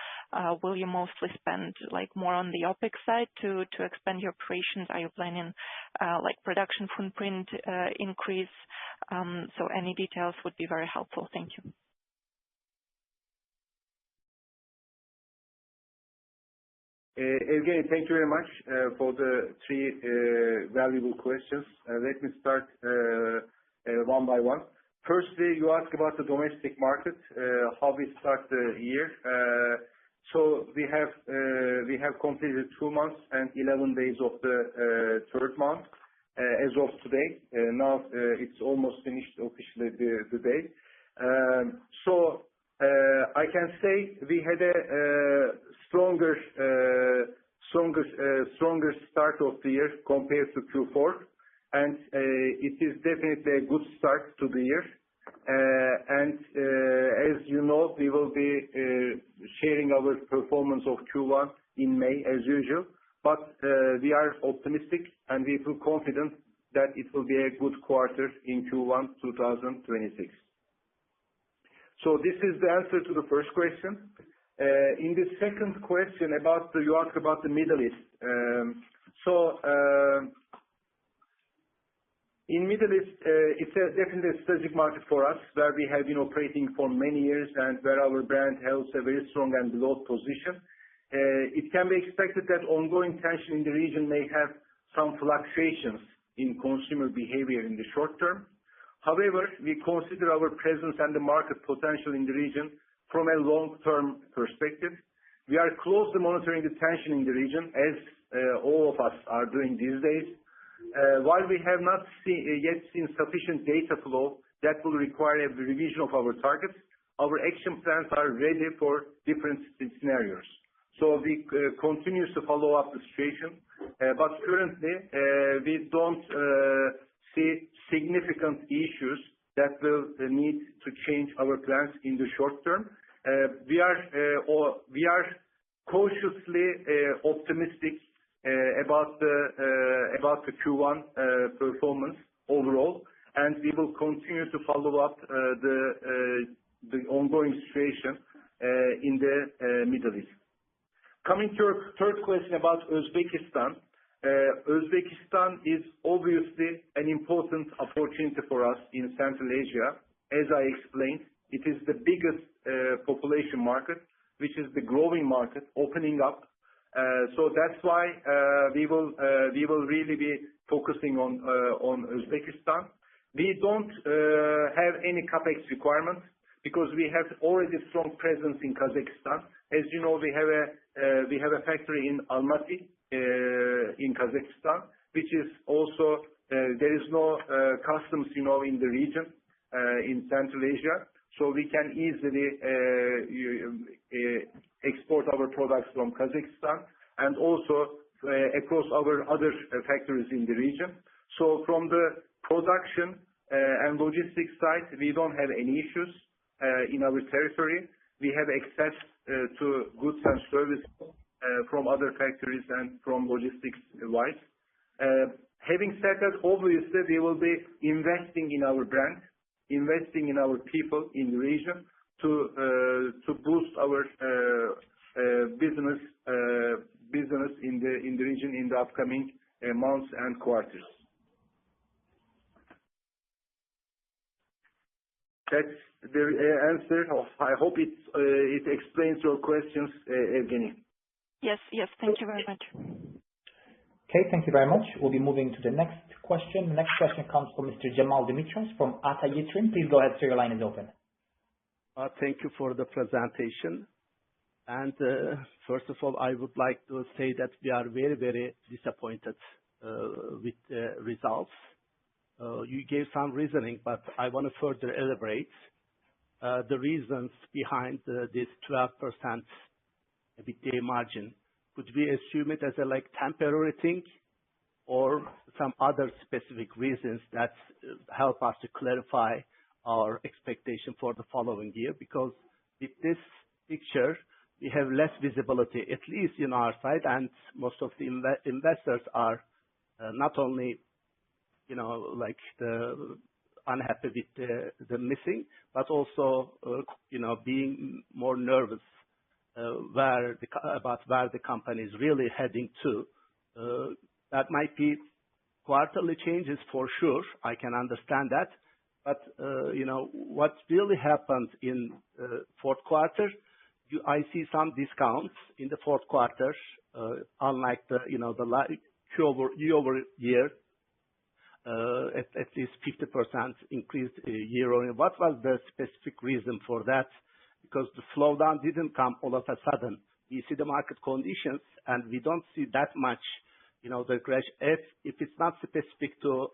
will you mostly spend more on the OpEx side to expand your operations? Are you planning production footprint increase? So any details would be very helpful. Thank you. Evgeny, thank you very much for the three valuable questions. Let me start one by one. Firstly, you asked about the domestic market, how we start the year. So we have completed 2 months and 11 days of the third month as of today. Now it's almost finished officially the day. So I can say we had a stronger start of the year compared to Q4, and it is definitely a good start to the year. And as you know, we will be sharing our performance of Q1 in May as usual. But we are optimistic and we feel confident that it will be a good quarter in Q1 2026. So this is the answer to the first question. In the second question you asked about the Middle East. In Middle East, it's definitely a strategic market for us where we have been operating for many years and where our brand holds a very strong and beloved position. It can be expected that ongoing tension in the region may have some fluctuations in consumer behavior in the short term. However, we consider our presence and the market potential in the region from a long-term perspective. We are closely monitoring the tension in the region, as all of us are doing these days. While we have not yet seen sufficient data flow that will require a revision of our targets, our action plans are ready for different scenarios. So we continue to follow up the situation, but currently we don't see significant issues that will need to change our plans in the short term. We are cautiously optimistic about the Q1 performance overall, and we will continue to follow up the ongoing situation in the Middle East. Coming to your third question about Uzbekistan. Uzbekistan is obviously an important opportunity for us in Central Asia. As I explained, it is the biggest population market, which is the growing market opening up. So that's why we will really be focusing on Uzbekistan. We don't have any capex requirements because we have already strong presence in Kazakhstan. As you know, we have a factory in Almaty in Kazakhstan, which is also there is no customs, in the region in Central Asia, so we can easily export our products from Kazakhstan and also across our other factories in the region. So from the production and logistics side, we don't have any issues in our territory. We have access to goods and services from other factories and from logistics-wise. Having said that, obviously, we will be investing in our brand, investing in our people in the region to boost our business in the region in the upcoming months and quarters. That's the answer. I hope it explains your questions, Evgeny. Yes. Thank you very much. Okay, thank you very much. We'll be moving to the next question. The next question comes from Mr. Cemal Demirtaş from Ata Yatırım. Please go ahead, sir. Your line is open. Thank you for the presentation. And first of all, I would like to say that we are very, very disappointed with the results. You gave some reasoning, but I want to further elaborate the reasons behind this 12% EBITDA margin. Could we assume it as a temporary thing or some other specific reasons that help us to clarify our expectation for the following year? Because with this picture, we have less visibility, at least in our side, and most of the investors are not only, unhappy with the missing, but also, being more nervous about where the company is really heading to. That might be quarterly changes for sure. I can understand that. But, what really happened in fourth quarter, I see some discounts in the fourth quarter, unlike the year-over-year, at least 50% increase year-on-year. What was the specific reason for that? Because the slowdown didn't come all of a sudden. We see the market conditions, and we don't see that much, the crash. If it's not specific to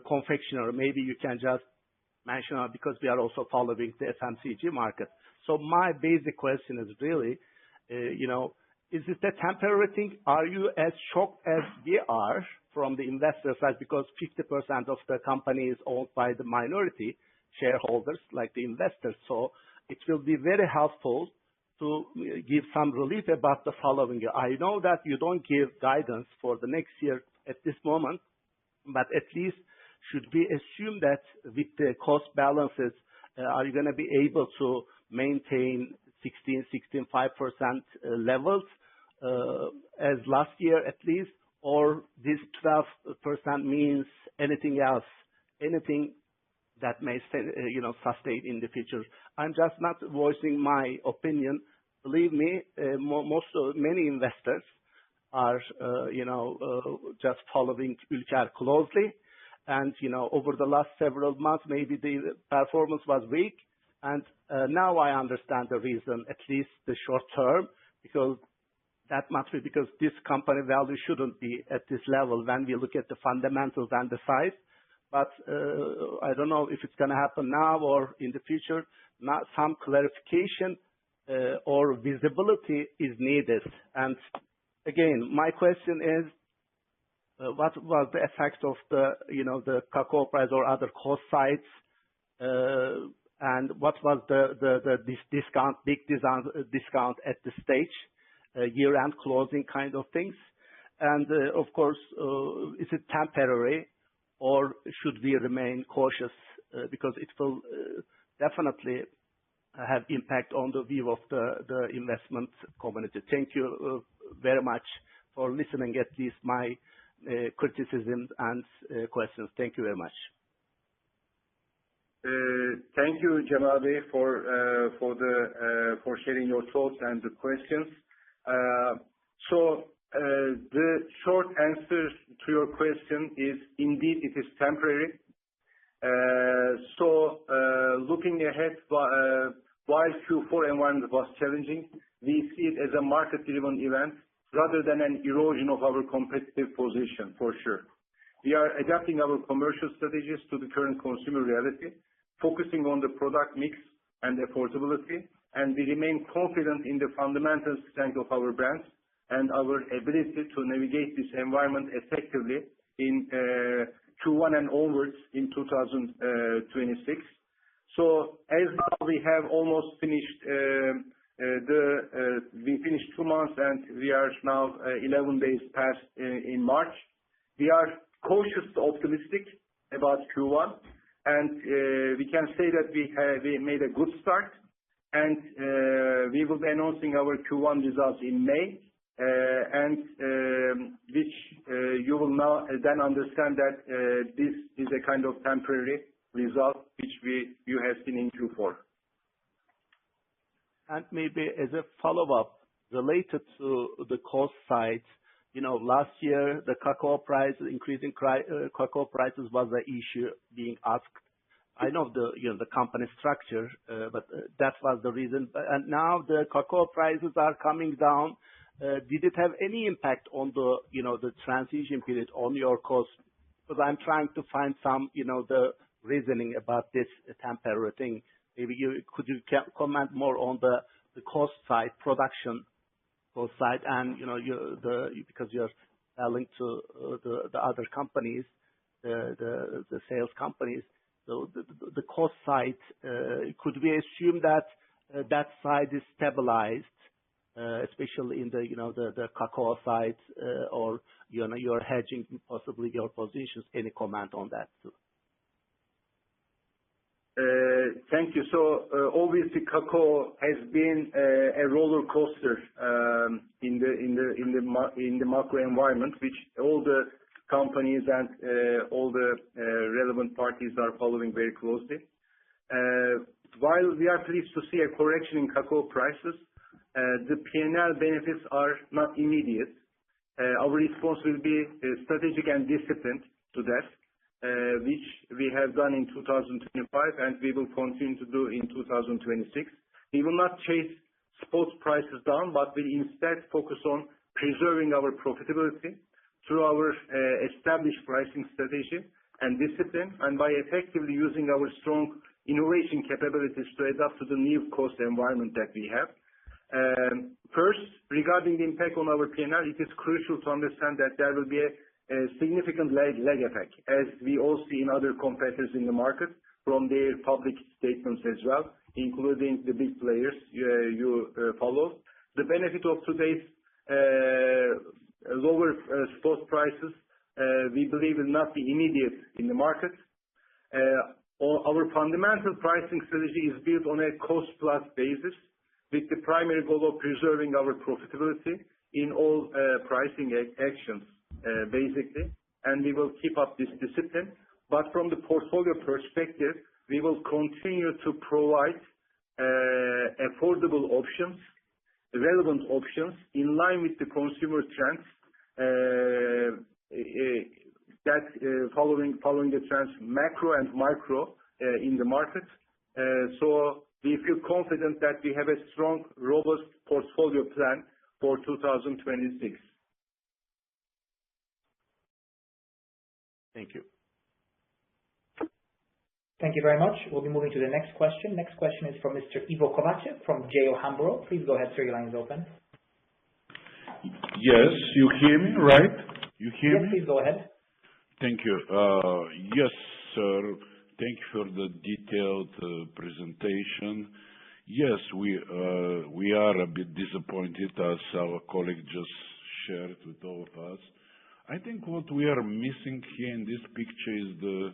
confectionery, maybe you can just mention it because we are also following the FMCG market. So my basic question is really, is it a temporary thing? Are you as shocked as we are from the investor side? Because 50% of the company is owned by the minority shareholders, like the investors. So it will be very helpful to give some relief about the following year. I know that you don't give guidance for the next year at this moment, but at least should we assume that with the cost balances, are you going to be able to maintain 16.5% levels as last year at least, or this 12% means anything else, anything that may sustain in the future? I'm just not voicing my opinion. Believe me, many investors are just following Ülker closely, and over the last several months maybe the performance was weak, and now I understand the reason, at least the short term, because that must be because this company value shouldn't be at this level when we look at the fundamentals and the size. But I don't know if it's going to happen now or in the future. Not some clarification or visibility is needed. And again, my question is, what was the effect of the cocoa price or other cost sides, and what was this discount, big discount at the stage, year-end closing kind of things? And of course, is it temporary, or should we remain cautious because it will definitely have impact on the view of the investment community? Thank you very much for listening at least my criticisms and questions. Thank you very much. Thank you, Cemal Bey, for sharing your thoughts and the questions. The short answer to your question is indeed it is temporary. Looking ahead, while Q4 environment was challenging, we see it as a market-driven event rather than an erosion of our competitive position, for sure. We are adapting our commercial strategies to the current consumer reality, focusing on the product mix and affordability, and we remain confident in the fundamental strength of our brands and our ability to navigate this environment effectively in Q1 and onwards in 2026. So as now we have almost finished, we finished 2 months and we are now 11 days past in March. We are cautiously optimistic about Q1, and we can say that we made a good start, and we will be announcing our Q1 results in May. Which you will now then understand that this is a kind of temporary result which you have seen in Q4. And maybe as a follow-up related to the cost side, last year, the cocoa price, increasing cocoa prices was the issue being asked. I know the company structure, but that was the reason. And now the cocoa prices are coming down. Did it have any impact on the transition period on your costs? Because I'm trying to find some, the reasoning about this temporary thing. Maybe could you comment more on the cost side, production cost side, and because you're selling to the other companies, the sales companies. So the cost side, could we assume that that side is stabilized, especially in the cocoa side, or you're hedging possibly your positions? Any comment on that too? Thank you. So obviously, cocoa has been a roller coaster in the macro environment, which all the companies and all the relevant parties are following very closely. While we are pleased to see a correction in cocoa prices, the P&L benefits are not immediate. Our response will be strategic and disciplined to that, which we have done in 2025 and we will continue to do in 2026. We will not chase spot prices down, but will instead focus on preserving our profitability through our established pricing strategy and discipline, and by effectively using our strong innovation capabilities to adapt to the new cost environment that we have. First, regarding the impact on our P&L, it is crucial to understand that there will be a significant lag effect, as we all see in other competitors in the market from their public statements as well, including the big players you follow. The benefit of today's lower spot prices, we believe, will not be immediate in the market. Our fundamental pricing strategy is built on a cost-plus basis, with the primary goal of preserving our profitability in all pricing actions, basically. And we will keep up this discipline. But from the portfolio perspective, we will continue to provide affordable options, relevant options in line with the consumer trends that following the trends macro and micro in the market. So we feel confident that we have a strong, robust portfolio plan for 2026. Thank you. Thank you very much. We'll be moving to the next question. Next question is from Mr. Ivo Kovacev from JO Hambro. Please go ahead, sir. Your line is open. Yes, you hear me, right? You hear me? Yes, please go ahead. Thank you. Yes, sir. Thank you for the detailed presentation. Yes, we are a bit disappointed, as our colleague just shared with all of us. I think what we are missing here in this picture is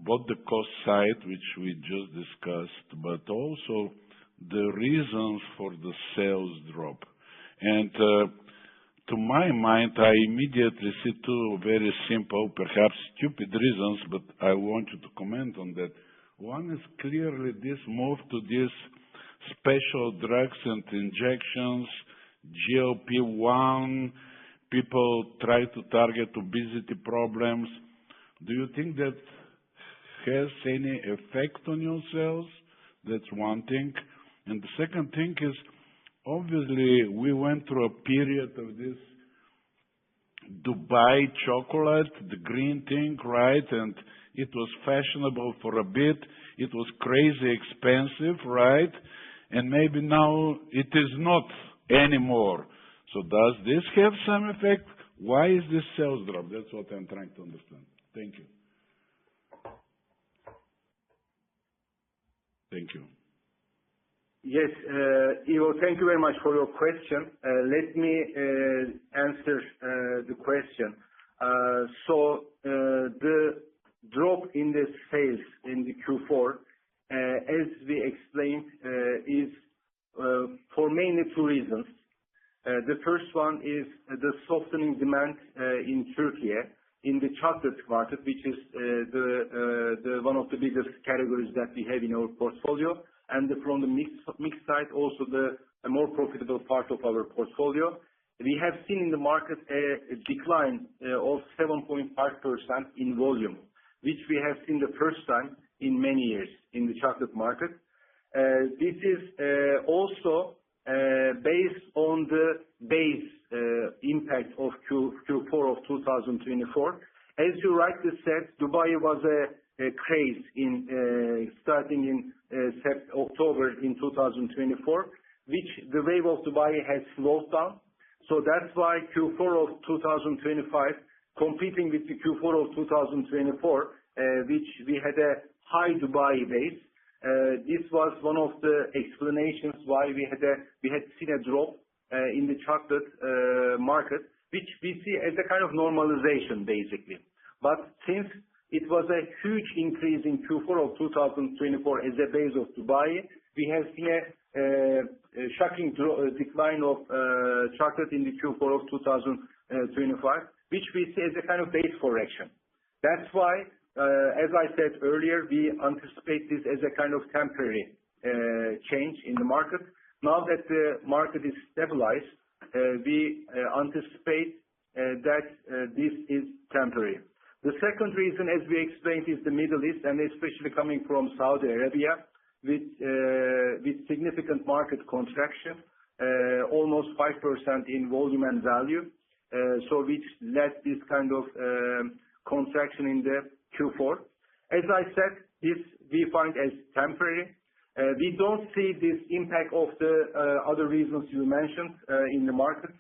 both the cost side, which we just discussed, but also the reasons for the sales drop. And to my mind, I immediately see two very simple, perhaps stupid reasons, but I want you to comment on that. One is clearly this move to these special drugs and injections, GLP-1, people try to target obesity problems. Do you think that has any effect on your sales? That's one thing. And the second thing is, obviously, we went through a period of this Dubai chocolate, the green thing, right? And it was fashionable for a bit. It was crazy expensive, right? And maybe now it is not anymore. So does this have some effect? Why is this sales drop? That's what I'm trying to understand. Thank you. Thank you. Yes, Ivo, thank you very much for your question. Let me answer the question. So the drop in the sales in the Q4, as we explained, is for mainly two reasons. The first one is the softening demand in Turkey, in the chocolate market, which is the one of the biggest categories that we have in our portfolio. And from the mix side, also the more profitable part of our portfolio. we have seen in the market a decline of 7.5% in volume, which we have seen the first time in many years in the chocolate market. This is also based on the base impact of Q4 of 2024. As you rightly said, Dubai was a craze starting in October in 2024, which the wave of Dubai has slowed down. So that's why Q4 of 2025, competing with the Q4 of 2024, which we had a high Dubai base. This was one of the explanations why we had seen a drop in the chocolate market, which we see as a kind of normalization, basically. But since it was a huge increase in Q4 of 2024 as a base of Dubai, we have seen a shocking decline of chocolate in the Q4 of 2025, which we see as a kind of base correction. That's why, as I said earlier, we anticipate this as a kind of temporary change in the market. Now that the market is stabilized, we anticipate that this is temporary. The second reason, as we explained, is the Middle East, and especially coming from Saudi Arabia, with significant market contraction, almost 5% in volume and value, so which led this kind of contraction in the Q4. As I said, this we find as temporary. We don't see this impact of the other reasons you mentioned in the market,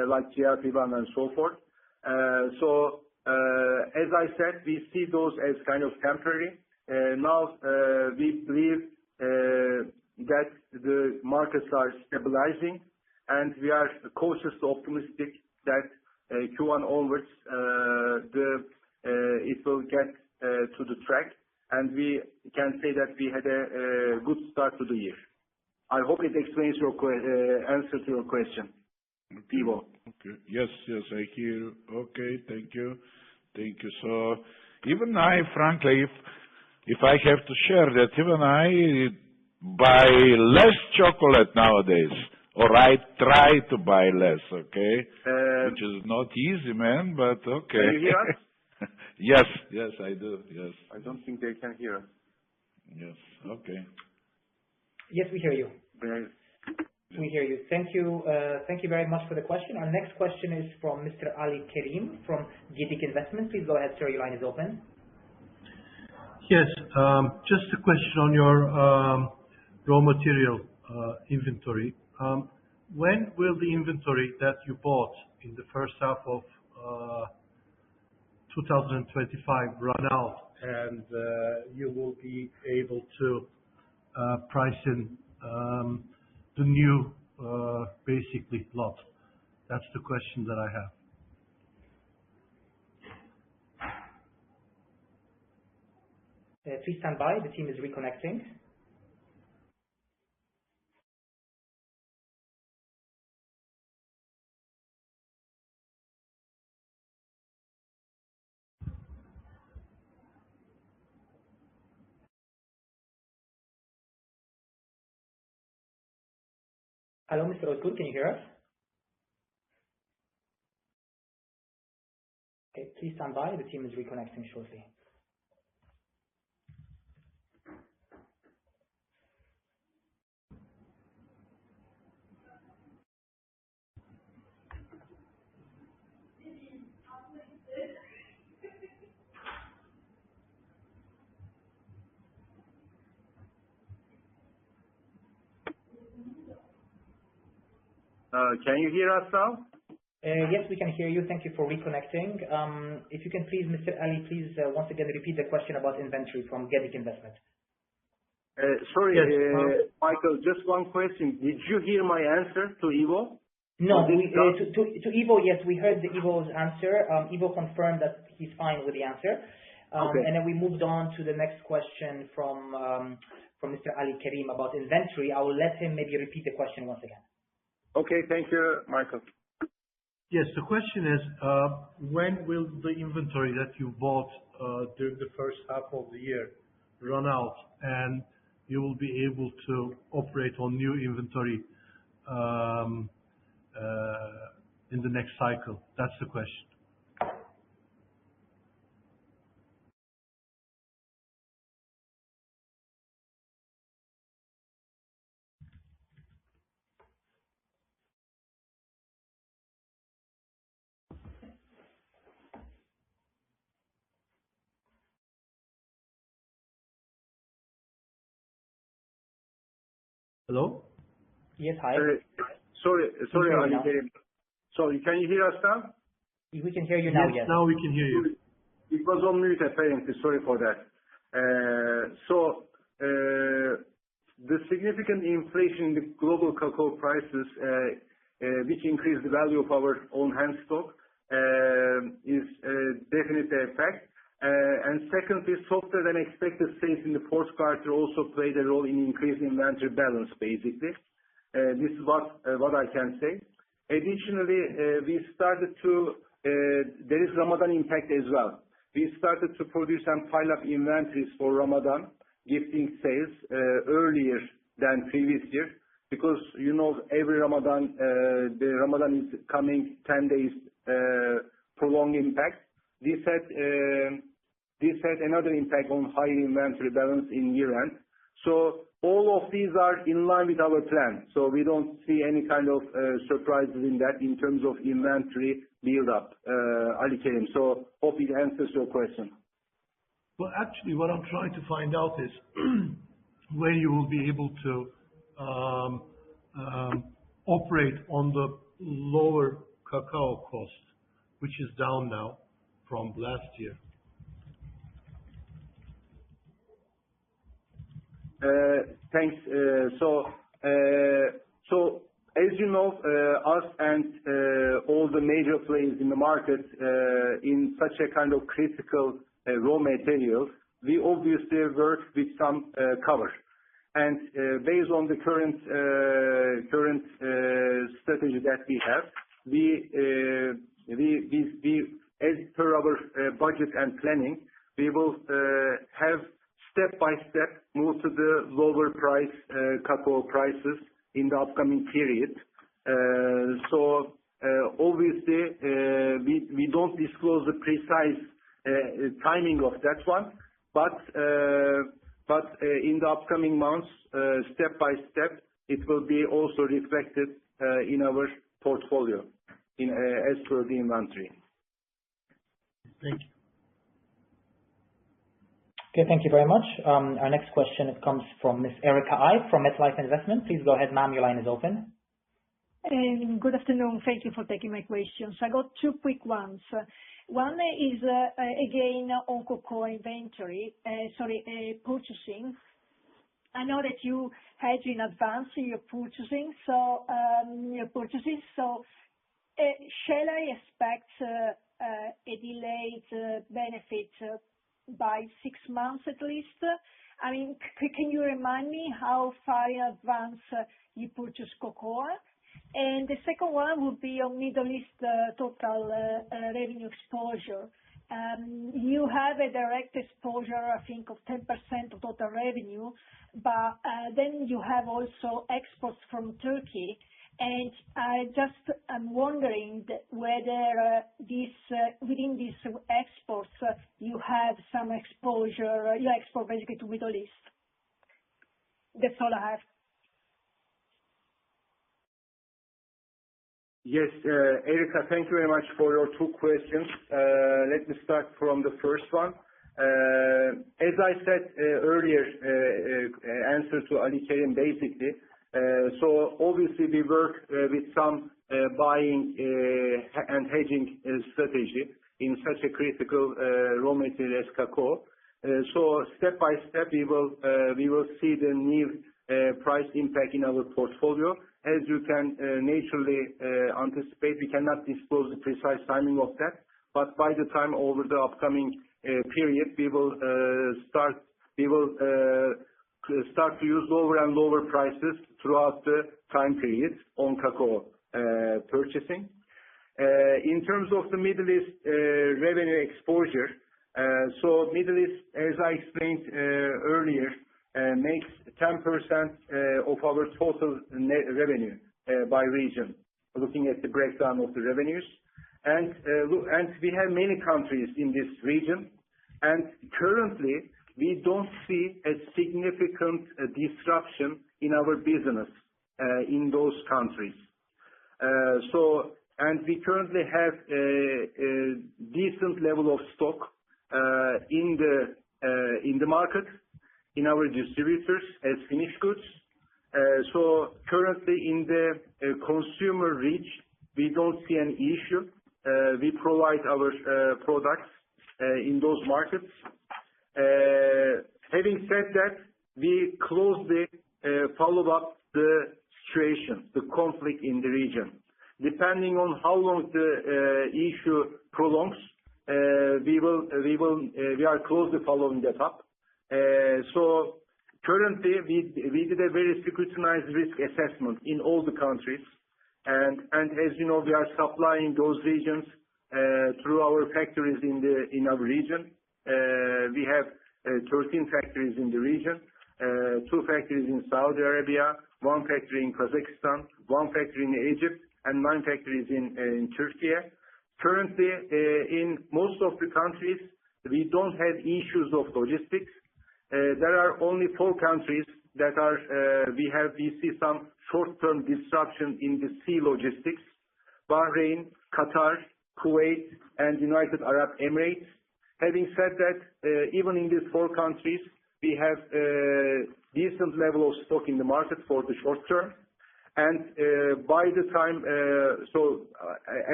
like GLP-1 and so forth. As I said, we see those as kind of temporary. Now we believe that the markets are stabilizing, and we are cautiously optimistic that Q1 onwards it will get to the track, and we can say that we had a good start to the year. I hope it explains your answer to your question, Ivo. Okay. Yes, I hear. Okay, thank you. So even I, frankly, if I have to share that, even I buy less chocolate nowadays, or I try to buy less, okay? Which is not easy, man, but okay. Can you hear us? Yes, I do, yes. I don't think they can hear us. Yes, okay. Yes, we hear you. Yes. We hear you. Thank you very much for the question. Our next question is from Mr. Ali Karim from Gedik Investment. Please go ahead, sir. Your line is open. Yes, just a question on your raw material inventory. When will the inventory that you bought in the first half of 2025 run out, and you will be able to price in the new basically lot? That's the question that I have. Please stand by. The team is reconnecting. Hello, Mr. Özgür, can you hear us? Okay, please stand by. The team is reconnecting shortly. Can you hear us now? Yes, we can hear you. Thank you for reconnecting. If you can please, Mr. Ali, please once again repeat the question about inventory from Gedik Investment. Sorry, Yes. Michael, just one question. Did you hear my answer to Ivo? No, to Ivo, yes, we heard Ivo's answer. Ivo confirmed that he's fine with the answer. Okay. And then we moved on to the next question from Mr. Ali Karim about inventory. I will let him maybe repeat the question once again. Okay, thank you, Michael. Yes, the question is, when will the inventory that you bought during the first half of the year run out, and you will be able to operate on new inventory in the next cycle? That's the question. Hello? Yes, hi. Sorry, Ali Kerim. Sorry, can you hear us now? We can hear you now, yes. Now we can hear you. It was on mute apparently. Sorry for that. The significant inflation in the global cocoa prices, which increased the value of our own hand stock, is definitely a fact. And secondly, softer than expected sales in the fourth quarter also played a role in increasing inventory balance, basically. This is what I can say. Additionally, there is Ramadan impact as well. We started to produce and pile up inventories for Ramadan, gifting sales earlier than previous year, because every Ramadan, the Ramadan is coming 10 days prolonged impact. This had another impact on higher inventory balance in year-end. So all of these are in line with our plan. So we don't see any kind of surprises in that in terms of inventory build-up, Ali Kerim. So hope it answers your question. Well, actually, what I'm trying to find out is when you will be able to operate on the lower cacao cost, which is down now from last year. Thanks. So as you know, us and all the major players in the market in such a kind of critical raw materials, we obviously work with some cover. And based on the current strategy that we have, we as per our budget and planning, we will have step by step move to the lower price cacao prices in the upcoming period. So obviously we don't disclose the precise timing of that one, but in the upcoming months, step by step, it will be also reflected in our portfolio as per the inventory. Thank you. Okay, thank you very much. Our next question comes from Ms. Erica I from MetLife Investment. Please go ahead, ma'am. Your line is open. Good afternoon. Thank you for taking my questions. I got two quick ones. One is, again, on cocoa inventory, purchasing. I know that you hedge in advance your purchases. So shall I expect a delayed benefit by 6 months at least? I mean, can you remind me how far in advance you purchase cocoa? And the second one would be on Middle East total revenue exposure. You have a direct exposure, I think, of 10% of total revenue, but then you have also exports from Turkey. And I'm wondering whether within these exports you have some exposure, you export basically to Middle East. That's all I have. Yes, Erica, thank you very much for your two questions. Let me start from the first one. As I said earlier, answer to Ali Kerim basically. So obviously we work with some buying and hedging strategy in such a critical raw material as cacao. So step by step we will see the new price impact in our portfolio. As you can naturally anticipate, we cannot disclose the precise timing of that, but by the time over the upcoming period, we will start to use lower and lower prices throughout the time period on cacao purchasing. In terms of the Middle East revenue exposure, so Middle East, as I explained earlier, makes 10% of our total net revenue by region. looking at the breakdown of the revenues. And we have many countries in this region, and currently we don't see a significant disruption in our business in those countries. And we currently have a decent level of stock in the market, in our distributors as finished goods. So currently in the consumer reach, we don't see an issue. We provide our products in those markets. Having said that, we closely follow up the situation, the conflict in the region. Depending on how long the issue prolongs, we are closely following that up. So currently, we did a very scrutinized risk assessment in all the countries, and as you know, we are supplying those regions through our factories in our region. We have 13 factories in the region, 2 factories in Saudi Arabia, 1 factory in Kazakhstan, 1 factory in Egypt, and 9 factories in Turkey. Currently, in most of the countries, we don't have issues of logistics. There are only 4 countries that we see some short-term disruption in the sea logistics: Bahrain, Qatar, Kuwait, and United Arab Emirates. Having said that, even in these 4 countries, we have a decent level of stock in the market for the short term. And by the time,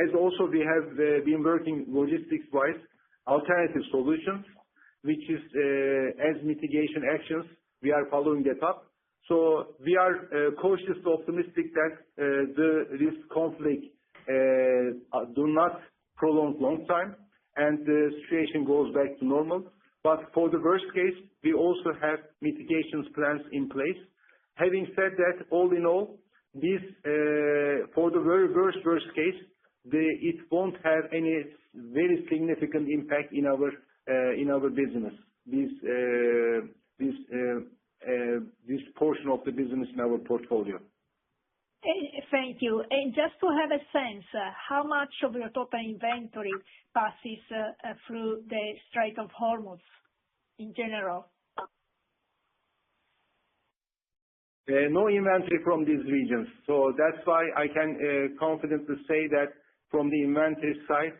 as also we have been working logistics-wise, alternative solutions, which is as mitigation actions, we are following that up. So we are cautiously optimistic that this conflict do not prolong long time and the situation goes back to normal. But for the worst case, we also have mitigations plans in place. Having said that, all in all, this for the very worst case, it won't have any very significant impact in our business. This portion of the business in our portfolio. Thank you. And just to have a sense, how much of your total inventory passes through the Strait of Hormuz in general? No inventory from these regions. So that's why I can confidently say that from the inventory side,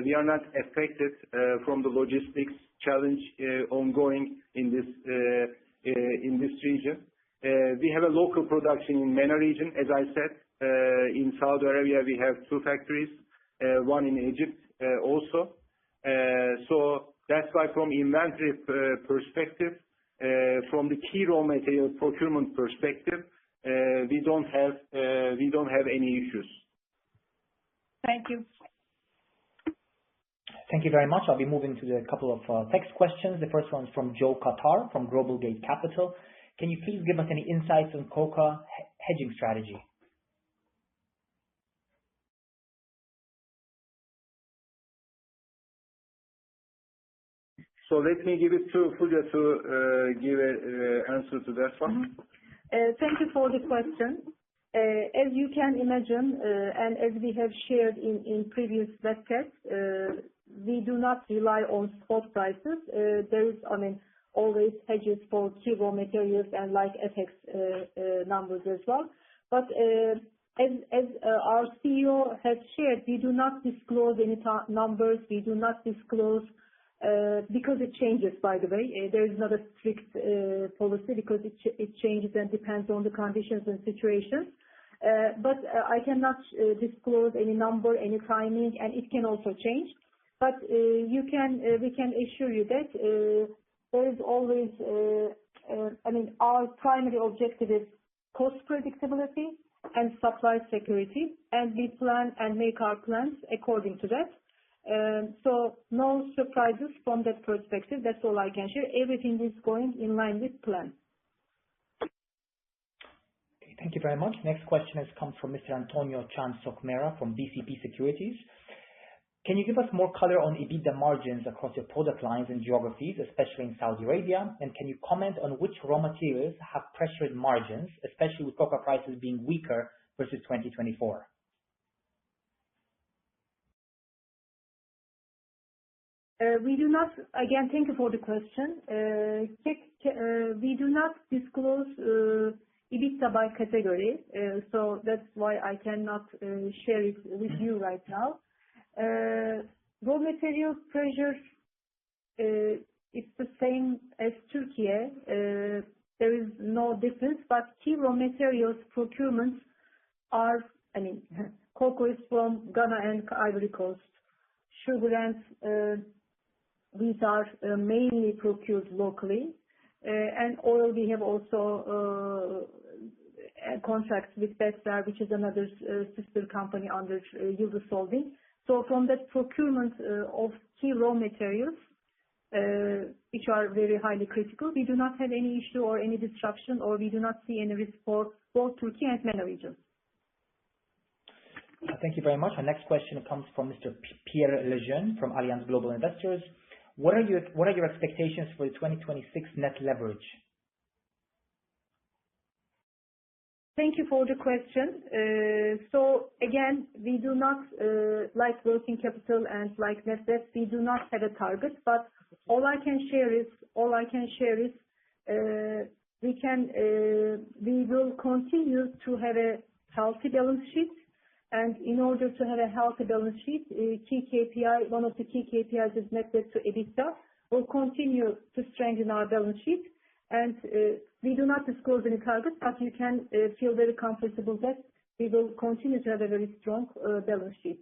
we are not affected from the logistics challenge ongoing in this region. We have a local production in MENA region, as I said. In Saudi Arabia, we have 2 factories, 1 in Egypt also. So that's why from inventory perspective, from the key raw material procurement perspective, we don't have any issues. Thank you. Thank you very much. I'll be moving to the couple of text questions. The first one is from Joe Qatar from Global Gate Capital. Can you please give us any insights on cocoa hedging strategy? So let me give it to Fulya to give an answer to that one. Thank you for the question. As you can imagine, and as we have shared in previous webcasts, we do not rely on spot prices. There is, always hedges for key raw materials and like FX numbers as well. But as our CEO has shared, we do not disclose any numbers. We do not disclose because it changes, by the way. There is not a strict policy because it changes and depends on the conditions and situations. But I cannot disclose any number, any timing, and it can also change. But we can assure you that there is always, our primary objective is cost predictability and supply security, and we plan and make our plans according to that. So no surprises from that perspective. That's all I can share. Everything is going in line with plan. Okay, thank you very much. Next question has come from Mr. Antonio Chan Sokmera from BCP Securities. Can you give us more color on EBITDA margins across your product lines and geographies, especially in Saudi Arabia? And can you comment on which raw materials have pressured margins, especially with cocoa prices being weaker versus 2024? We do not, again, thank you for the question. We do not disclose EBITDA by category, so that's why I cannot share it with you right now. Raw material pressure, it's the same as Turkey. There is no difference, but key raw materials procurements are, cocoa is from Ghana and Ivory Coast. Sugar and these are mainly procured locally. And oil, we have also contracts with Besler, which is another sister company under Yıldız Holding. So from that procurement of key raw materials, which are very highly critical, we do not have any issue or any disruption, or we do not see any risk for both Turkey and MENA regions. Thank you very much. Our next question comes from Mr. Pierre Lejeune from Allianz Global Investors. What are your expectations for the 2026 net leverage? Thank you for the question. So again, we do not like working capital and like net debt. We do not have a target, but all I can share is we will continue to have a healthy balance sheet. And in order to have a healthy balance sheet, key KPI, one of the key KPIs is net debt to EBITDA. We'll continue to strengthen our balance sheet. And we do not disclose any targets, but you can feel very comfortable that we will continue to have a very strong balance sheet.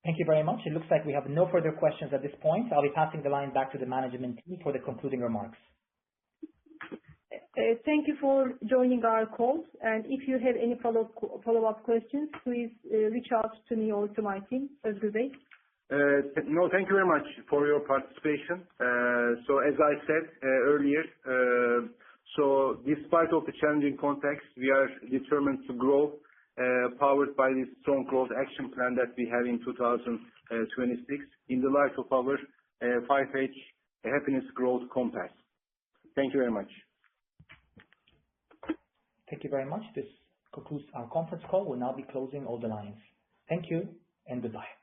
Thank you very much. It looks like we have no further questions at this point. I'll be passing the line back to the management team for the concluding remarks. Thank you for joining our call. And if you have any follow-up questions, please reach out to me or to my team. Özgür Bey. No, thank you very much for your participation. So as I said earlier, so despite of the challenging context, we are determined to grow, powered by this strong growth action plan that we have in 2026 in the light of our 5H happiness growth compass. Thank you very much. Thank you very much. This concludes our conference call. We'll now be closing all the lines. Thank you and goodbye.